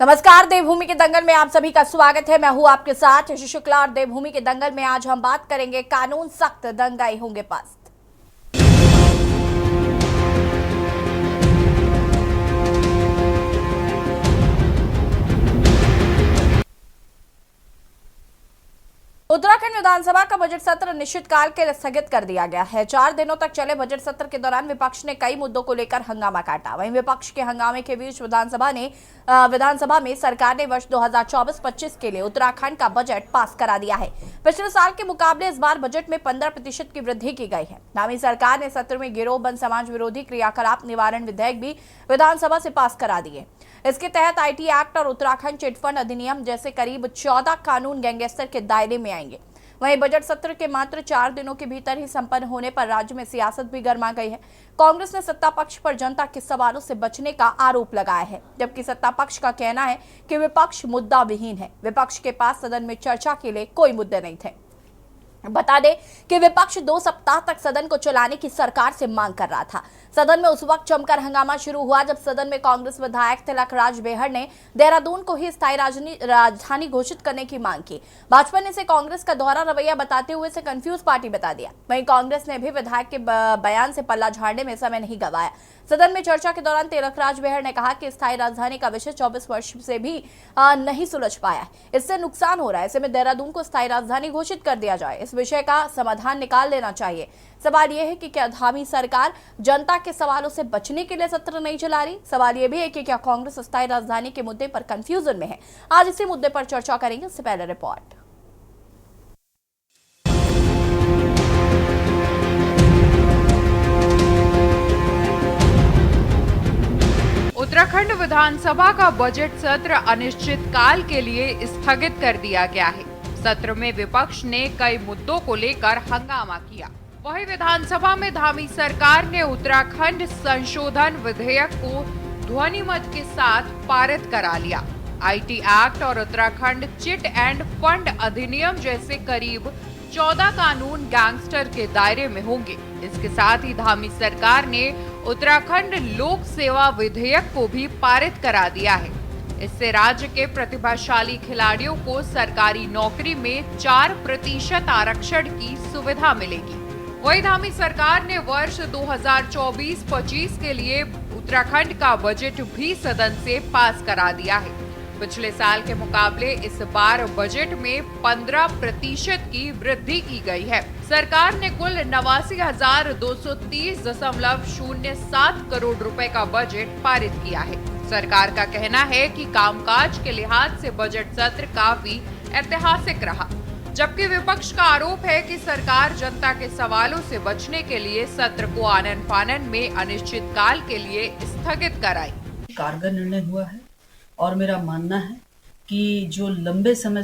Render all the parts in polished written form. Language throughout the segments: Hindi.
नमस्कार। देवभूमि के दंगल में आप सभी का स्वागत है। मैं हूं आपके साथ यशु शुक्ला और देवभूमि के दंगल में आज हम बात करेंगे कानून सख्त दंगाई होंगे पस्त। उत्तराखंड विधानसभा का बजट सत्र अनिश्चितकाल के लिए स्थगित कर दिया गया है। 4 दिनों तक चले बजट सत्र के दौरान विपक्ष ने कई मुद्दों को लेकर हंगामा काटा। वहीं विपक्ष के हंगामे के बीच विधानसभा में सरकार ने वर्ष 2024-25 के लिए उत्तराखंड का बजट पास करा दिया है। पिछले साल के मुकाबले इस बार बजट में 15% की वृद्धि की गई है। नामी सरकार ने सत्र में गिरोहबंद समाज विरोधी क्रियाकलाप निवारण विधेयक भी विधानसभा से पास करा दिए। इसके तहत आईटी एक्ट और उत्तराखंड चिटफंड अधिनियम जैसे करीब 14 कानून गैंगस्टर के दायरे में आएंगे। वहीं बजट सत्र के मात्र 4 दिनों के भीतर ही संपन्न होने पर राज्य में सियासत भी गर्मा गई है। कांग्रेस ने सत्ता पक्ष पर जनता के सवालों से बचने का आरोप लगाया है, जबकि सत्ता पक्ष का कहना है कि विपक्ष मुद्दा विहीन है। विपक्ष के पास सदन में चर्चा के लिए कोई मुद्दे नहीं थे। बता दें कि विपक्ष 2 सप्ताह तक सदन को चलाने की सरकार से मांग कर रहा था। सदन में उस वक्त जमकर हंगामा शुरू हुआ जब सदन में कांग्रेस विधायक तिलकराज बेहड़ ने देहरादून को ही स्थायी राजधानी घोषित करने की मांग की। भाजपा ने इसे कांग्रेस का दोहरा रवैया बताते हुए इसे कंफ्यूज पार्टी बता दिया। वहीं कांग्रेस ने भी विधायक के बयान से पल्ला झाड़ने में समय नहीं गंवाया। सदन में चर्चा के दौरान तिलकराज बेहड़ ने कहा कि स्थायी राजधानी का विषय 24 वर्ष से भी नहीं सुलझ पाया है। इससे नुकसान हो रहा है। ऐसे में देहरादून को स्थायी राजधानी घोषित कर दिया जाए। इस विषय का समाधान निकाल लेना चाहिए। सवाल यह है कि क्या धामी सरकार जनता के सवालों से बचने के लिए सत्र नहीं चला रही। सवाल यह भी है कि क्या कांग्रेस स्थायी राजधानी के मुद्दे पर कंफ्यूजन में है। आज इसी मुद्दे पर चर्चा करेंगे। इससे पहले रिपोर्ट। उत्तराखंड विधानसभा का बजट सत्र अनिश्चितकाल के लिए स्थगित कर दिया गया है। सत्र में विपक्ष ने कई मुद्दों को लेकर हंगामा किया। वहीं विधानसभा में धामी सरकार ने उत्तराखंड संशोधन विधेयक को ध्वनिमत के साथ पारित करा लिया। आईटी एक्ट और उत्तराखंड चिट एंड फंड अधिनियम जैसे करीब 14 कानून गैंगस्टर के दायरे में होंगे। इसके साथ ही धामी सरकार ने उत्तराखंड लोक सेवा विधेयक को भी पारित करा दिया है। इससे राज्य के प्रतिभाशाली खिलाड़ियों को सरकारी नौकरी में 4% आरक्षण की सुविधा मिलेगी। वहीं धामी सरकार ने वर्ष 2024-25 के लिए उत्तराखंड का बजट भी सदन से पास करा दिया है। पिछले साल के मुकाबले इस बार बजट में 15% की वृद्धि की गई है। सरकार ने कुल 89,230.07 करोड़ रुपए का बजट पारित किया है। सरकार का कहना है कि कामकाज के लिहाज से बजट सत्र काफी ऐतिहासिक रहा, जबकि विपक्ष का आरोप है कि सरकार जनता के सवालों से बचने के लिए सत्र को आनन फानन में अनिश्चितकाल के लिए स्थगित कराई। कारगर निर्णय हुआ है और मेरा मानना है कि जो लंबे समय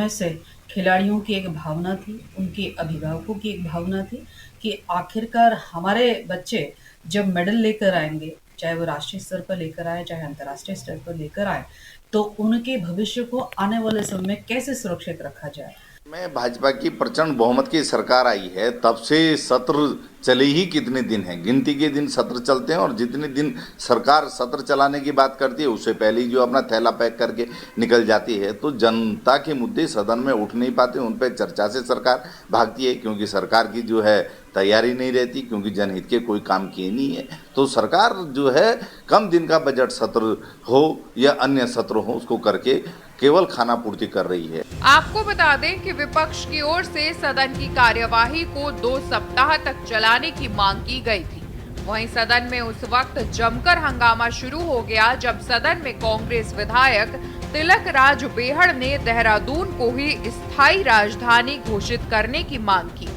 से खिलाड़ियों की एक भावना थी, उनके अभिभावकों की एक भावना थी कि आखिरकार हमारे बच्चे जब मेडल लेकर आएंगे, चाहे वो राष्ट्रीय स्तर पर लेकर आए चाहे अंतर्राष्ट्रीय स्तर पर लेकर आए, तो उनके भविष्य को आने वाले समय में कैसे सुरक्षित रखा जाए। में भाजपा की प्रचंड बहुमत की सरकार आई है, तब से सत्र चले ही कितने दिन हैं, गिनती के दिन सत्र चलते हैं और जितने दिन सरकार सत्र चलाने की बात करती है उससे पहले ही जो अपना थैला पैक करके निकल जाती है। तो जनता के मुद्दे सदन में उठ नहीं पाते, उन पर चर्चा से सरकार भागती है, क्योंकि सरकार की जो है तैयारी नहीं रहती, क्योंकि जनहित के कोई काम किए नहीं है। तो सरकार जो है कम दिन का बजट सत्र हो या अन्य सत्र हो उसको करके केवल खाना पूर्ति कर रही है। आपको बता दें कि विपक्ष की ओर से सदन की कार्यवाही को 2 सप्ताह तक चलाने की मांग की गई थी। वहीं सदन में उस वक्त जमकर हंगामा शुरू हो गया जब सदन में कांग्रेस विधायक तिलकराज बेहड़ ने देहरादून को ही स्थायी राजधानी घोषित करने की मांग की।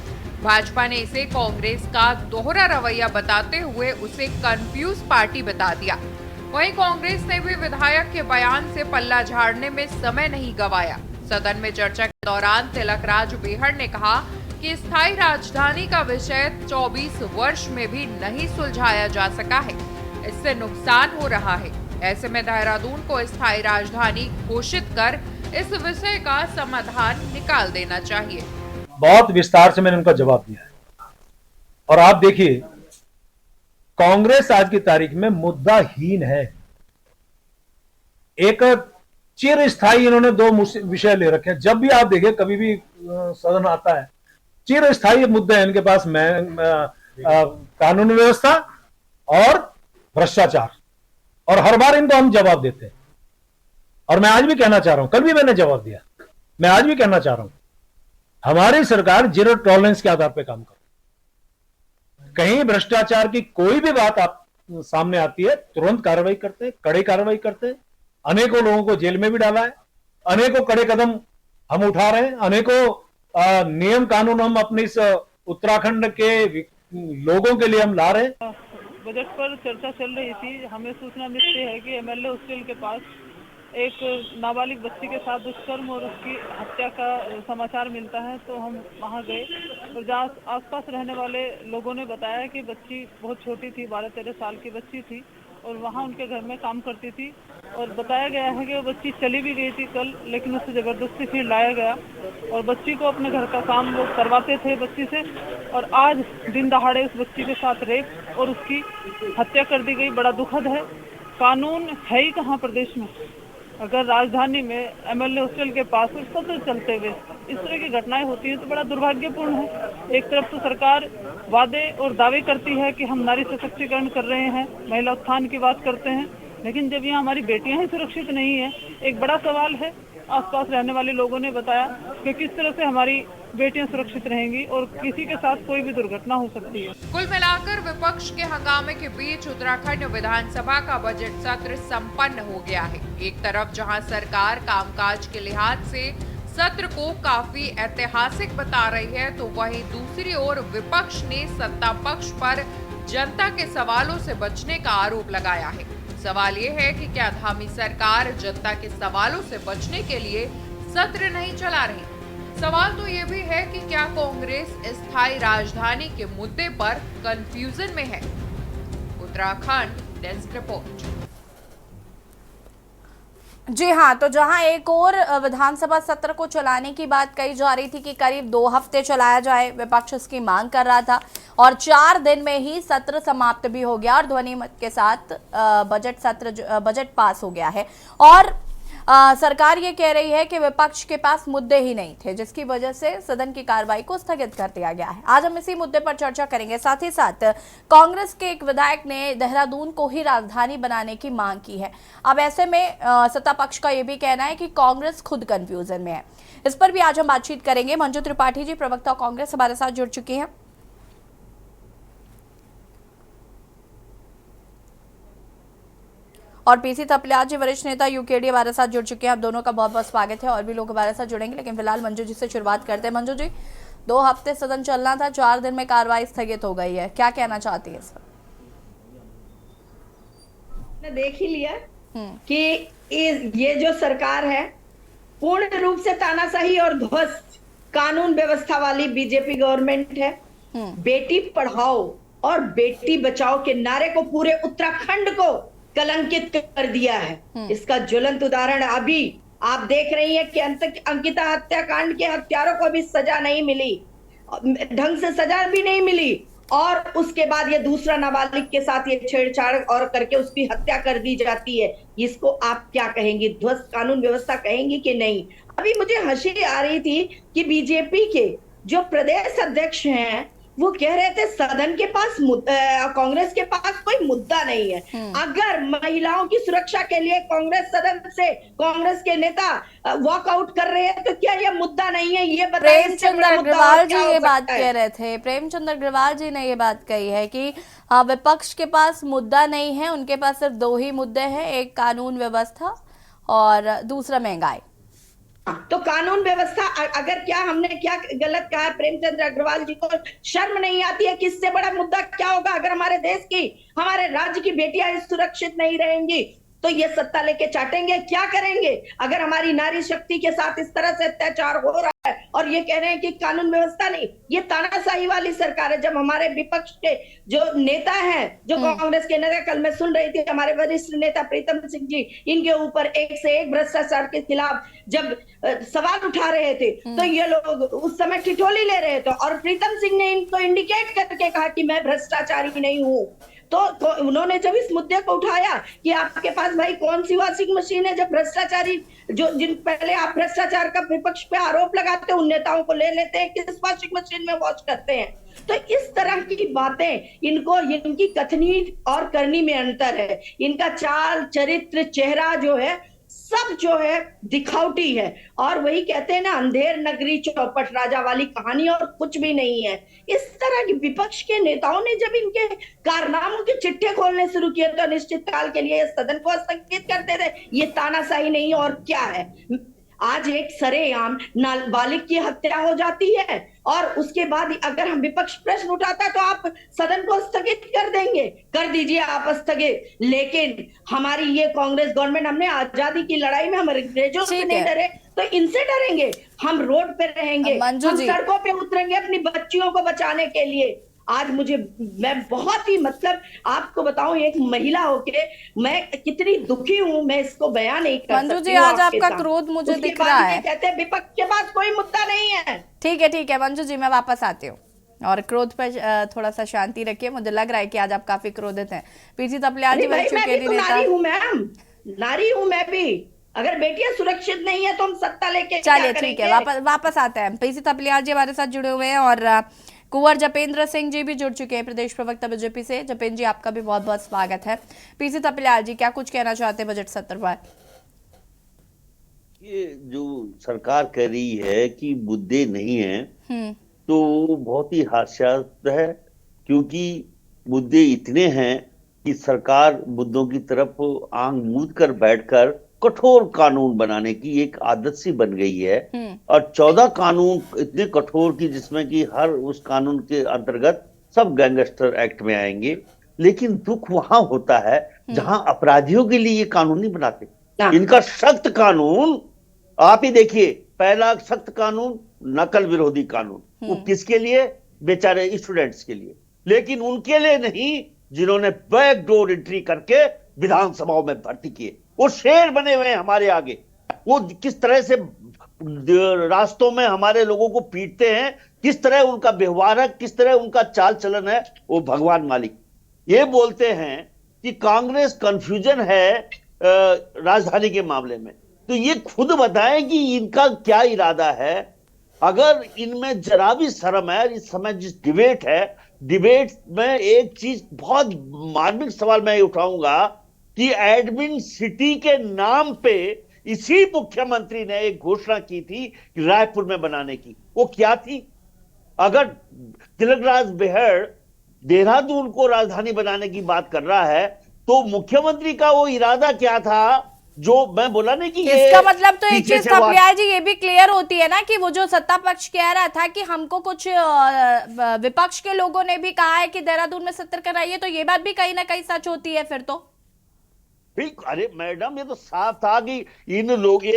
भाजपा ने इसे कांग्रेस का दोहरा रवैया बताते हुए उसे कंफ्यूज पार्टी बता दिया। वहीं कांग्रेस ने भी विधायक के बयान से पल्ला झाड़ने में समय नहीं गंवाया। सदन में चर्चा के दौरान तिलकराज बेहड़ ने कहा कि स्थायी राजधानी का विषय 24 वर्ष में भी नहीं सुलझाया जा सका है। इससे नुकसान हो रहा है। ऐसे में देहरादून को स्थायी राजधानी घोषित कर इस विषय का समाधान निकाल देना चाहिए। बहुत विस्तार से मैंने उनका जवाब दिया है और आप देखिए कांग्रेस आज की तारीख में मुद्दाहीन है। एक चिर स्थायी इन्होंने दो विषय ले रखे हैं। जब भी आप देखिए, कभी भी सदन आता है, चिर स्थायी मुद्दे हैं इनके पास, कानून व्यवस्था और भ्रष्टाचार, और हर बार इनको हम जवाब देते हैं। और मैं आज भी कहना चाह रहा हूं, कल भी मैंने जवाब दिया, मैं आज भी कहना चाह रहा हूं, हमारी सरकार जीरो टॉलरेंस के आधार पर काम कर, कहीं भ्रष्टाचार की कोई भी बात आप सामने आती है तुरंत कार्रवाई करते हैं, कड़ी कार्रवाई करते हैं। अनेकों लोगों को जेल में भी डाला है, अनेकों कड़े कदम हम उठा रहे हैं, अनेकों नियम कानून हम अपने इस उत्तराखंड के लोगों के लिए हम ला रहे हैं। बजट पर चर्चा चल रही थी। हमें सूचना मिलती है कि एमएलए हॉस्टल के पास एक नाबालिग बच्ची के साथ दुष्कर्म और उसकी हत्या का समाचार मिलता है। तो हम वहां गए और जहाँ आसपास रहने वाले लोगों ने बताया कि बच्ची बहुत छोटी थी, 12-13 साल की बच्ची थी और वहाँ उनके घर में काम करती थी। और बताया गया है कि वो बच्ची चली भी गई थी कल, लेकिन उससे ज़बरदस्ती फिर लाया गया और बच्ची को अपने घर का काम वो करवाते थे बच्ची से। और आज दिन दहाड़े उस बच्ची के साथ रेप और उसकी हत्या कर दी गई। बड़ा दुखद है। कानून है ही कहाँ प्रदेश में? अगर राजधानी में एमएलए हॉस्टल के पास सत्र चलते हुए इस तरह की घटनाएं होती हैं तो बड़ा दुर्भाग्यपूर्ण है। एक तरफ तो सरकार वादे और दावे करती है कि हम नारी सशक्तिकरण कर रहे हैं, महिला उत्थान की बात करते हैं, लेकिन जब यहाँ हमारी बेटियां ही सुरक्षित नहीं है, एक बड़ा सवाल है। आसपास रहने वाले लोगों ने बताया कि किस तरह से हमारी बेटियां सुरक्षित रहेंगी और किसी के साथ कोई भी दुर्घटना हो सकती है। कुल मिलाकर विपक्ष के हंगामे के बीच उत्तराखंड विधानसभा का बजट सत्र संपन्न हो गया है। एक तरफ जहां सरकार कामकाज के लिहाज से सत्र को काफी ऐतिहासिक बता रही है, तो वहीं दूसरी ओर विपक्ष ने सत्ता पक्ष पर जनता के सवालों से बचने का आरोप लगाया है। सवाल ये है कि क्या धामी सरकार जनता के सवालों से बचने के लिए सत्र नहीं चला रही? सवाल तो ये भी है कि क्या कांग्रेस स्थायी राजधानी के मुद्दे पर कंफ्यूजन में है? Uttarakhand desk report. जी हाँ, तो जहां एक और विधानसभा सत्र को चलाने की बात कही जा रही थी कि करीब 2 हफ्ते चलाया जाए, विपक्ष इसकी मांग कर रहा था और 4 दिन में ही सत्र समाप्त भी हो गया और ध्वनि मत के साथ बजट पास हो गया है। और सरकार ये कह रही है कि विपक्ष के पास मुद्दे ही नहीं थे, जिसकी वजह से सदन की कार्रवाई को स्थगित कर दिया गया है। आज हम इसी मुद्दे पर चर्चा करेंगे। साथ ही साथ कांग्रेस के एक विधायक ने देहरादून को ही राजधानी बनाने की मांग की है। अब ऐसे में सत्ता पक्ष का यह भी कहना है कि कांग्रेस खुद कंफ्यूजन में है। इस पर भी आज हम बातचीत करेंगे। मंजू त्रिपाठी जी, प्रवक्ता कांग्रेस, हमारे साथ जुड़ चुकी हैं। और पीसी थपलियाल जी, वरिष्ठ नेता यूकेडी, हमारे साथ जुड़ चुके हैं। आप दोनों का बहुत बहुत स्वागत है। और भी लोग हमारे साथ जुड़ेंगे, लेकिन फिलहाल मंजू जी से शुरुआत करते हैं। मंजू जी, 2 हफ्ते सदन चलना था, 4 दिन में कार्रवाई स्थगित हो गई है, क्या कहना चाहती है इस पर? देख ही लिया कि ये जो सरकार है पूर्ण रूप से तानाशाही और ध्वस्त कानून व्यवस्था वाली बीजेपी गवर्नमेंट है। बेटी पढ़ाओ और बेटी बचाओ के नारे को पूरे उत्तराखंड को कलंकित कर दिया है। इसका ज्वलंत उदाहरण अभी आप देख रही हैं कि अंकिता हत्याकांड के हत्यारों को भी सजा नहीं मिली, ढंग से सजा भी नहीं मिली, और उसके बाद ये दूसरा नाबालिग के साथ ये छेड़छाड़ और करके उसकी हत्या कर दी जाती है। इसको आप क्या कहेंगी? ध्वस्त कानून व्यवस्था कहेंगी कि नहीं? अभी मुझे हंसी आ रही थी कि बीजेपी के जो प्रदेश अध्यक्ष हैं वो कह रहे थे सदन के पास कांग्रेस के पास कोई मुद्दा नहीं है। अगर महिलाओं की सुरक्षा के लिए कांग्रेस सदन से कांग्रेस के नेता वॉकआउट कर रहे हैं तो क्या यह मुद्दा नहीं है? ये बताइए। प्रेमचंद अग्रवाल जी ये बात कह रहे थे, प्रेमचंद अग्रवाल जी ने ये बात कही है कि विपक्ष के पास मुद्दा नहीं है, उनके पास सिर्फ 2 ही मुद्दे हैं, एक कानून व्यवस्था और दूसरा महंगाई। तो कानून व्यवस्था अगर क्या हमने क्या गलत कहा? प्रेमचंद्र अग्रवाल जी को शर्म नहीं आती है? किससे बड़ा मुद्दा क्या होगा? अगर हमारे देश की, हमारे राज्य की बेटियां सुरक्षित नहीं रहेंगी तो ये सत्ता लेके चाटेंगे? क्या करेंगे? अगर हमारी नारी शक्ति के साथ इस तरह से अत्याचार हो रहा है और ये कह रहे हैं कि कानून व्यवस्था नहीं, ये तानाशाही वाली सरकार है। जब हमारे विपक्ष के जो नेता हैं, जो कांग्रेस के नेता, कल मैं सुन रही थी हमारे वरिष्ठ नेता प्रीतम सिंह जी, इनके ऊपर एक से एक भ्रष्टाचार के खिलाफ जब सवाल उठा रहे थे तो ये लोग उस समय ठिठोली ले रहे थे और प्रीतम सिंह ने इनको इंडिकेट करके कहा कि मैं भ्रष्टाचारी नहीं हूं। तो उन्होंने जब इस मुद्दे को उठाया कि आपके पास भाई कौन सी वॉशिंग मशीन है, जब भ्रष्टाचारी जो जिन पहले आप भ्रष्टाचार का विपक्ष पे आरोप लगाते हैं उन नेताओं को ले लेते हैं, किस वॉशिंग मशीन में वॉश करते हैं। तो इस तरह की बातें इनकी कथनी और करनी में अंतर है। इनका चाल चरित्र चेहरा जो है सब जो है दिखावटी है, और वही कहते हैं ना, अंधेर नगरी चौपट राजा वाली कहानी और कुछ भी नहीं है। इस तरह की विपक्ष के नेताओं ने जब इनके कारनामों के चिट्ठे खोलने शुरू किए तो अनिश्चित काल के लिए सदन को स्थगित करते थे। ये तानाशाही नहीं और क्या है। आज एक सरेआम नाबालिग की हत्या हो जाती है और उसके बाद अगर हम विपक्ष प्रश्न उठाता है तो आप सदन को स्थगित कर देंगे। कर दीजिए आप स्थगित, लेकिन हमारी ये कांग्रेस गवर्नमेंट, हमने आजादी की लड़ाई में हम अंग्रेजों से नहीं डरे तो इनसे डरेंगे। हम रोड पे रहेंगे, हम सड़कों पे उतरेंगे अपनी बच्चियों को बचाने के लिए। आज मैं बहुत ही आपको बताऊं, एक महिला होके मैं कितनी दुखी हूं, मैं इसको बयान नहीं कर मंजू सकती। जी, आज आपका क्रोध मुझे दिख रहा है। कहते हैं विपक्ष के पास कोई मुद्दा नहीं है। ठीक है मंजू जी, मैं वापस आती हूँ और क्रोध पर थोड़ा सा शांति रखिए। मुझे लग रहा है कि आज आप काफी क्रोधित हैं। पीसी तपलियाल जी, नारी हूँ मैम, नारी हूँ मैं भी। अगर बेटियां सुरक्षित नहीं है तो हम सत्ता लेके चलिए ठीक है, वापस आते हैं। पीसी तपलियाल जी हमारे साथ जुड़े हुए हैं और कुंवर जपेंद्र सिंह जी भी जुड़ चुके हैं, प्रदेश प्रवक्ता बीजेपी से। जपेंद्र जी, आपका भी बहुत बहुत स्वागत है। पीसी तपलियाल जी, क्या कुछ कहना चाहते हैं बजट सत्र पर? ये जो सरकार कह रही है कि मुद्दे नहीं है, तो बहुत ही हास्यास्पद है, क्योंकि मुद्दे इतने हैं कि सरकार मुद्दों की तरफ आंख मूंद कर बैठकर कठोर कानून बनाने की एक आदत सी बन गई है। और 14 कानून इतने कठोर की जिसमें कि हर उस कानून के अंतर्गत सब गैंगस्टर एक्ट में आएंगे। लेकिन दुख वहां होता है जहां अपराधियों के लिए ये कानून नहीं बनाते। इनका सख्त कानून आप ही देखिए, पहला सख्त कानून नकल विरोधी कानून, वो किसके लिए? बेचारे स्टूडेंट्स के लिए, लेकिन उनके लिए नहीं जिन्होंने बैकडोर एंट्री करके विधानसभाओं में भर्ती किए। वो शेर बने हुए हैं हमारे आगे। वो किस तरह से रास्तों में हमारे लोगों को पीटते हैं, किस तरह उनका व्यवहार है, किस तरह उनका चाल चलन है, वो भगवान मालिक। ये बोलते हैं कि कांग्रेस कंफ्यूजन है राजधानी के मामले में, तो ये खुद बताएं कि इनका क्या इरादा है। अगर इनमें जरा भी शर्म है, इस समय जिस डिबेट है, डिबेट में एक चीज बहुत मार्मिक सवाल मैं उठाऊंगा कि एडमिन सिटी के नाम पे इसी मुख्यमंत्री ने एक घोषणा की थी रायपुर में बनाने की। वो क्या थी? अगर तिलकराज बेहड़ देहरादून को राजधानी बनाने की बात कर रहा है तो मुख्यमंत्री का वो इरादा क्या था? जो मैं बोला नहीं कि इसका मतलब तो एक चीज तपलियाल जी ये भी क्लियर होती है ना कि वो जो सत्ता पक्ष कह रहा था कि हमको कुछ विपक्ष के लोगों ने भी कहा है कि देहरादून में सत्र कराइए, तो ये बात भी कहीं ना कहीं सच होती है फिर तो। अरे मैडम, ये तो साफ था कि ये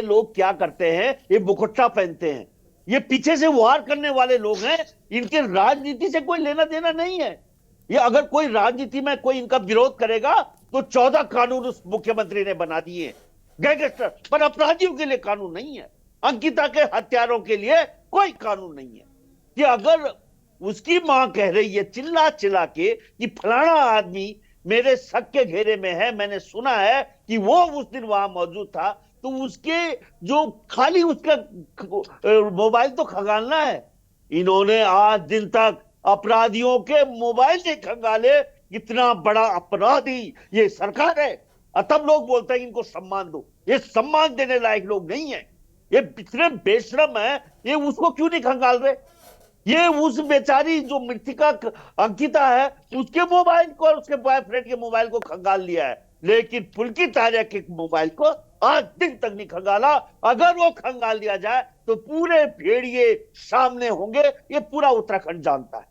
लोग क्या करते हैं, ये मुकुट्टा पहनते हैं, ये पीछे से वार करने वाले लोग हैं। इनके राजनीति से कोई लेना देना नहीं है। ये अगर कोई राजनीति में कोई इनका विरोध करेगा तो 14 कानून उस मुख्यमंत्री ने बना दिए गैंगस्टर पर, अपराधियों के लिए कानून नहीं है। अंकिता के हत्यारों के लिए कोई कानून नहीं है। कि अगर उसकी मां कह रही है चिल्ला चिल्ला के कि फलाना आदमी मेरे शक के घेरे में है, मैंने सुना है कि वो उस दिन वहां मौजूद था, तो उसके जो खाली उसका मोबाइल तो खंगालना है। इन्होंने आज दिन तक अपराधियों के मोबाइल नहीं खंगाले। इतना बड़ा अपराधी ये सरकार है, तब लोग बोलते हैं इनको सम्मान दो। ये सम्मान देने लायक लोग नहीं है, ये इतने बेशरम है। ये उसको क्यों नहीं खंगाल रहे? ये उस बेचारी जो मृतिका अंकिता है उसके मोबाइल को और उसके बॉयफ्रेंड के मोबाइल को खंगाल लिया है, लेकिन पुलकित आर्या के मोबाइल को आज दिन तक नहीं खंगाला। अगर वो खंगाल दिया जाए तो पूरे भेड़िए सामने होंगे, ये पूरा उत्तराखंड जानता है।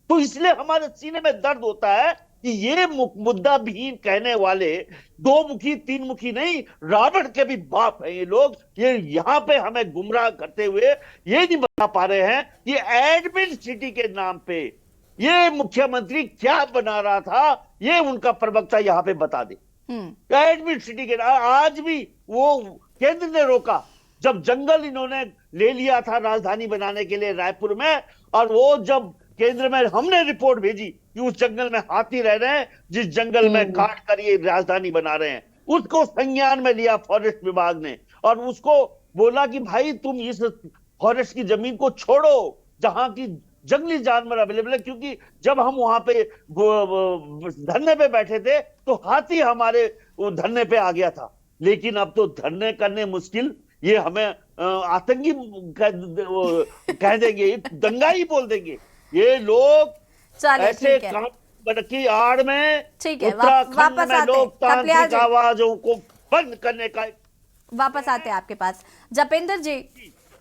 तो इसलिए हमारे सीने में दर्द होता है कि ये मुद्दा विहीन कहने वाले दो मुखी तीन मुखी नहीं, रावण के भी बाप है ये लोग। ये यहाँ पे हमें गुमराह करते हुए ये नहीं बता पा रहे हैं कि एडमिन सिटी के नाम पे ये मुख्यमंत्री क्या बना रहा था। ये उनका प्रवक्ता यहाँ पे बता दे। एडमिन सिटी के आज भी वो केंद्र ने रोका जब जंगल इन्होंने ले लिया था राजधानी बनाने के लिए रायपुर में, और वो जब केंद्र में हमने रिपोर्ट भेजी कि उस जंगल में हाथी रह रहे हैं, जिस जंगल में काट कर ये राजधानी बना रहे हैं। उसको संज्ञान में लिया फॉरेस्ट विभाग ने और उसको बोला कि भाई तुम इस फॉरेस्ट की जमीन को छोड़ो जहां की जंगली जानवर अवेलेबल है, क्योंकि जब हम वहां पे धरने पे बैठे थे तो हाथी हमारे धरने पे आ गया था। लेकिन अब तो धरने करने मुश्किल, ये हमें आतंकी कह देंगे, दंगाई बोल देंगे। ये लोग चलिए, ऐसे ठीक है। काम की आड़ में ठीक है, उत्तराखंड वापस में आते हैं। लोकतांत्रिक कपलियाल जी। आवाजों को बंद करने का वापस आते हैं आपके पास। जपेंद्र जी,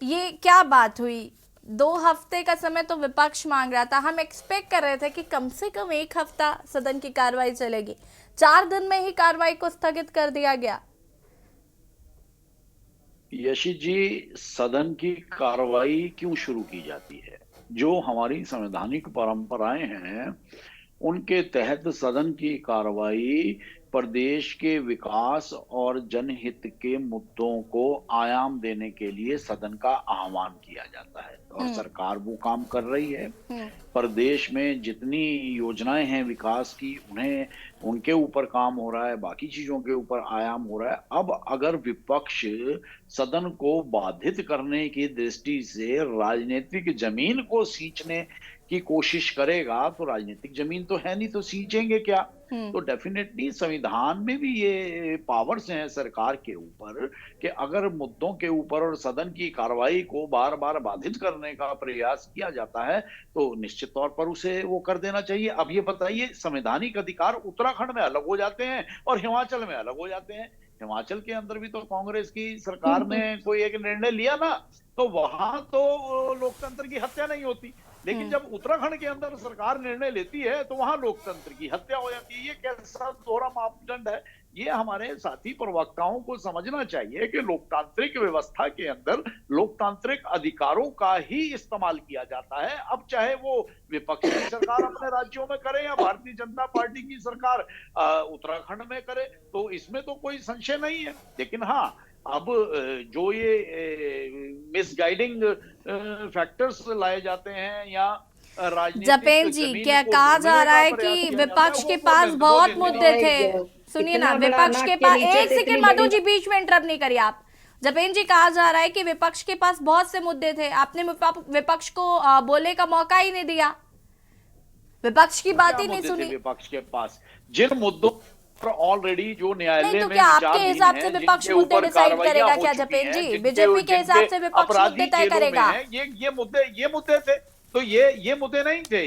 ये क्या बात हुई? 2 हफ्ते का समय तो विपक्ष मांग रहा था, हम एक्सपेक्ट कर रहे थे कि कम से कम 1 हफ्ता सदन की कार्रवाई चलेगी, 4 दिन में ही कार्रवाई को स्थगित कर दिया गया। यशी जी, सदन की कार्रवाई क्यों शुरू की जाती है? जो हमारी संवैधानिक परंपराएं हैं उनके तहत सदन की कार्रवाई प्रदेश के विकास और जनहित के मुद्दों को आयाम देने के लिए सदन का आह्वान किया जाता है और सरकार वो काम कर रही है। प्रदेश में जितनी योजनाएं हैं विकास की, उन्हें उनके ऊपर काम हो रहा है, बाकी चीजों के ऊपर आयाम हो रहा है। अब अगर विपक्ष सदन को बाधित करने की दृष्टि से राजनीतिक जमीन को सींचने की कोशिश करेगा तो राजनीतिक जमीन तो है नहीं, तो सींचेंगे क्या? तो डेफिनेटली संविधान में भी ये पावर्स हैं सरकार के ऊपर कि अगर मुद्दों के ऊपर और सदन की कार्रवाई को बार बार बाधित करने का प्रयास किया जाता है तो निश्चित तौर पर उसे वो कर देना चाहिए। अब ये बताइए, संवैधानिक अधिकार उत्तराखंड में अलग हो जाते हैं और हिमाचल में अलग हो जाते हैं। हिमाचल के अंदर भी तो कांग्रेस की सरकार ने कोई एक निर्णय लिया ना, तो वहां तो लोकतंत्र की हत्या नहीं होती, लेकिन जब उत्तराखंड के अंदर सरकार निर्णय लेती है तो वहां लोकतंत्र की हत्या हो जाती है। ये कैसा दोहरा मापदंड है? ये हमारे साथी प्रवक्ताओं को समझना चाहिए कि लोकतांत्रिक व्यवस्था के अंदर लोकतांत्रिक अधिकारों का ही इस्तेमाल किया जाता है। अब चाहे वो विपक्ष की सरकार अपने राज्यों में करे या भारतीय जनता पार्टी की सरकार उत्तराखंड में करे, तो इसमें तो कोई संशय नहीं है। लेकिन हाँ, अब जो ये मिसगाइडिंग फैक्टर्स लाए जाते हैं या जपेंद्र जी, क्या कहा जा रहा है कि विपक्ष के पास बहुत मुद्दे थे? सुनिए ना, विपक्ष के पास, एक सेकंड मधु जी, बीच में इंटरप्ट नहीं करिए आप। जपेंद्र जी, कहा जा रहा है कि विपक्ष के पास बहुत से मुद्दे थे, आपने विपक्ष को बोलने का मौका ही नहीं दिया, विपक्ष की बात ही नहीं सुनी। विपक्ष के पास जिन मुद्दों पर ऑलरेडी जो न्यायालय में, तो क्या आपके हिसाब से विपक्ष मुद्दे डिसाइड करेगा क्या जपेंद्र जी? बीजेपी के हिसाब से विपक्ष मुद्दे तय करेगा? ये मुद्दे थे, तो ये मुद्दे नहीं थे,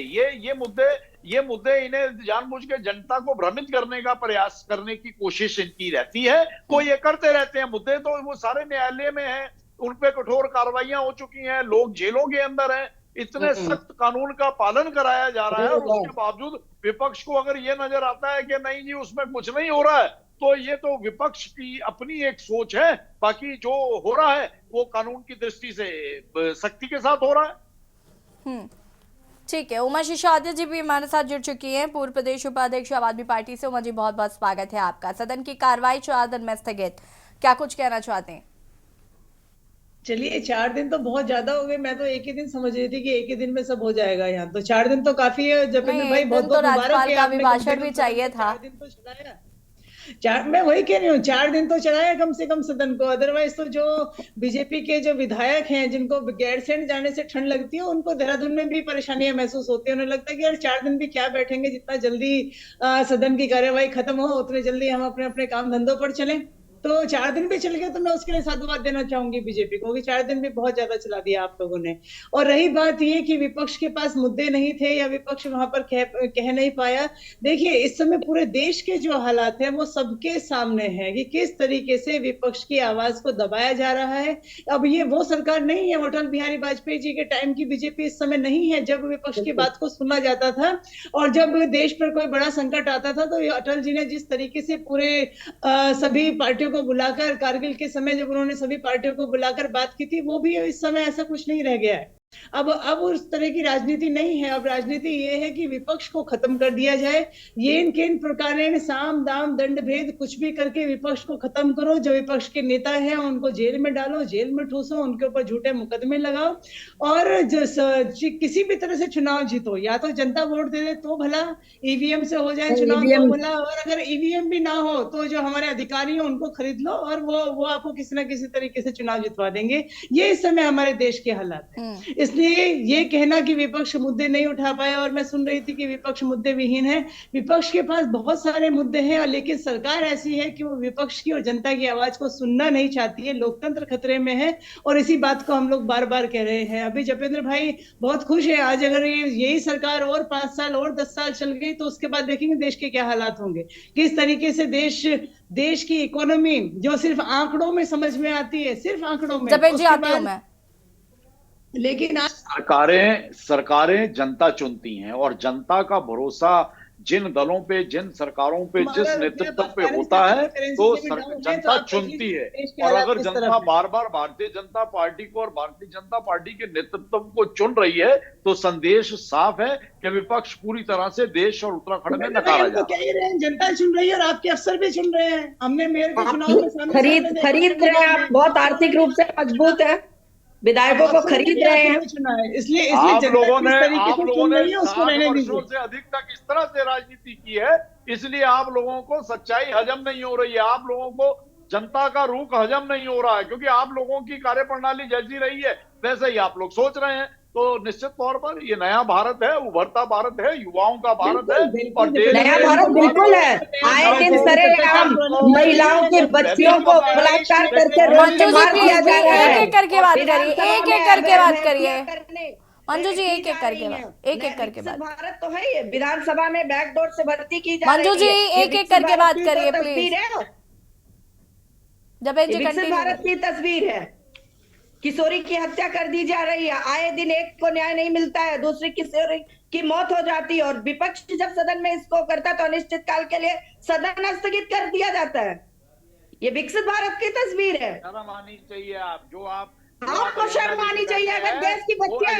ये मुद्दे इन्हें जानबूझ के जनता को भ्रमित करने का प्रयास करने की कोशिश इनकी रहती है। वो ये करते रहते हैं। मुद्दे तो वो सारे न्यायालय में हैं, उन पे कठोर कार्रवाइयां हो चुकी हैं, लोग जेलों के अंदर हैं, इतने सख्त कानून का पालन कराया जा रहा है और उसके बावजूद विपक्ष को अगर ये नजर आता है कि नहीं जी उसमें कुछ नहीं हो रहा है, तो ये तो विपक्ष की अपनी एक सोच है। बाकी जो हो रहा है वो कानून की दृष्टि से सख्ती के साथ हो रहा है। ठीक है, उमा सिसोदिया जी भी हमारे साथ जुड़ चुकी हैं, पूर्व प्रदेश उपाध्यक्ष आम आदमी पार्टी से। उमा जी, बहुत बहुत स्वागत है आपका। सदन की कार्रवाई 4 दिन में स्थगित, क्या कुछ कहना चाहते हैं? चलिए, 4 दिन तो बहुत ज्यादा हो गए। मैं तो एक ही दिन समझ रही थी कि एक ही दिन में सब हो जाएगा। यहाँ तो 4 दिन तो काफी है। जपेंद्र भाई, बहुत बहुत मुबारक। राज्यपाल का भी भाषण भी चाहिए था। 4 दिन तो चलाया, मैं वही कह रही हूँ, 4 दिन तो चलाया कम से कम सदन को। अदरवाइज तो जो बीजेपी के जो विधायक हैं जिनको गैरसैंण जाने से ठंड लगती है, उनको देहरादून में भी परेशानियां महसूस होती है। उन्हें लगता है कि यार 4 दिन भी क्या बैठेंगे, जितना जल्दी सदन की कार्यवाही खत्म हो उतने जल्दी हम अपने अपने काम धंधों पर चलें। तो 4 दिन भी चल गए तो मैं उसके लिए साधुवाद देना चाहूंगी बीजेपी को कि 4 दिन भी बहुत ज्यादा चला दिया आप लोगों ने। और रही बात ये कि विपक्ष के पास मुद्दे नहीं थे या विपक्ष वहां पर कह नहीं पाया, देखिए इस समय पूरे देश के जो हालात हैं वो सबके सामने है कि किस तरीके से विपक्ष की आवाज को दबाया जा रहा है। अब ये वो सरकार नहीं है, अटल बिहारी वाजपेयी जी के टाइम की बीजेपी इस समय नहीं है जब विपक्ष की बात को सुना जाता था। और जब देश पर कोई बड़ा संकट आता था तो अटल जी ने जिस तरीके से पूरे सभी पार्टियों को बुलाकर, कारगिल के समय जब उन्होंने सभी पार्टियों को बुलाकर बात की थी, वो भी इस समय ऐसा कुछ नहीं रह गया है। अब उस तरह की राजनीति नहीं है। अब राजनीति ये है कि विपक्ष को खत्म कर दिया जाए। ये इनके इन प्रकार साम दाम दंड भेद कुछ भी करके विपक्ष को खत्म करो। जो विपक्ष के नेता हैं उनको जेल में डालो, जेल में ठूसो, उनके ऊपर झूठे मुकदमे लगाओ और किसी भी तरह से चुनाव जीतो। या तो जनता वोट दे दे तो भला, ईवीएम से हो जाए चुनाव तो भला, और अगर ईवीएम भी ना हो तो जो हमारे अधिकारी हैं उनको खरीद लो और वो आपको किसी ना किसी तरीके से चुनाव जितवा देंगे। ये इस समय हमारे देश के हालात है। इसलिए ये कहना कि विपक्ष मुद्दे नहीं उठा पाए, और मैं सुन रही थी कि विपक्ष मुद्दे विहीन है। विपक्ष के पास बहुत सारे मुद्दे हैं, लेकिन सरकार ऐसी है कि वो विपक्ष की और जनता की आवाज को सुनना नहीं चाहती है। लोकतंत्र खतरे में है और इसी बात को हम लोग बार बार कह रहे हैं। अभी जपेंद्र भाई बहुत खुश है। आज अगर यही सरकार और 5 साल और 10 साल चल गई तो उसके बाद देखेंगे देश के क्या हालात होंगे, किस तरीके से देश की इकोनॉमी जो सिर्फ आंकड़ों में समझ में आती है, सिर्फ आंकड़ों में। जपेंद्र जी आती हूं मैं। लेकिन आज सरकारें जनता चुनती हैं और जनता का भरोसा जिन दलों पे, जिन सरकारों पे, जिस नेतृत्व पे होता है तो जनता चुनती है। और अगर जनता बार बार भारतीय जनता पार्टी को और भारतीय जनता पार्टी के नेतृत्व को चुन रही है तो संदेश साफ है कि विपक्ष पूरी तरह से देश और उत्तराखंड में नकारा जा रहा है। जनता चुन रही है और आपके अफसर भी चुन रहे हैं। हमने मेयर के चुनाव में खरीद रहे हैं। आप बहुत आर्थिक रूप से मजबूत है, विधायकों को खरीद रहे हैं। इसलिए आप लोगों ने 60 वर्षों से अधिक तक इस तरह से राजनीति की है, इसलिए आप लोगों को सच्चाई हजम नहीं हो रही है। आप लोगों को जनता का रुख हजम नहीं हो रहा है, क्योंकि आप लोगों की कार्यप्रणाली जैसी रही है वैसे ही आप लोग सोच रहे हैं। तो निश्चित तौर पर ये नया भारत है, उभरता भारत है, युवाओं का भारत है और नया भारत बिल्कुल है। आए दिन सरेआम महिलाओं के बच्चियों को बलात्कार करके रोड पे मार दिया जा रहा है। एक एक करके बात करिए, एक एक करके बात करिए मंजू जी, एक एक करके बात। भारत तो है ये, विधानसभा में बैकडोर से भर्ती की जा रही है। मंजू जी एक एक करके बात करिए प्लीज। जपेंद्र जी विकसित भारत की तस्वीर है। किशोरी की हत्या कर दी जा रही है, आए दिन एक को न्याय नहीं मिलता है, दूसरी किशोरी की मौत हो जाती है और विपक्ष जब सदन में इसको करता तो अनिश्चित काल के लिए सदन स्थगित कर दिया जाता है। ये विकसित भारत की तस्वीर है। शर्म आनी चाहिए। आपको शर्म आनी चाहिए। अगर देश की बच्चियां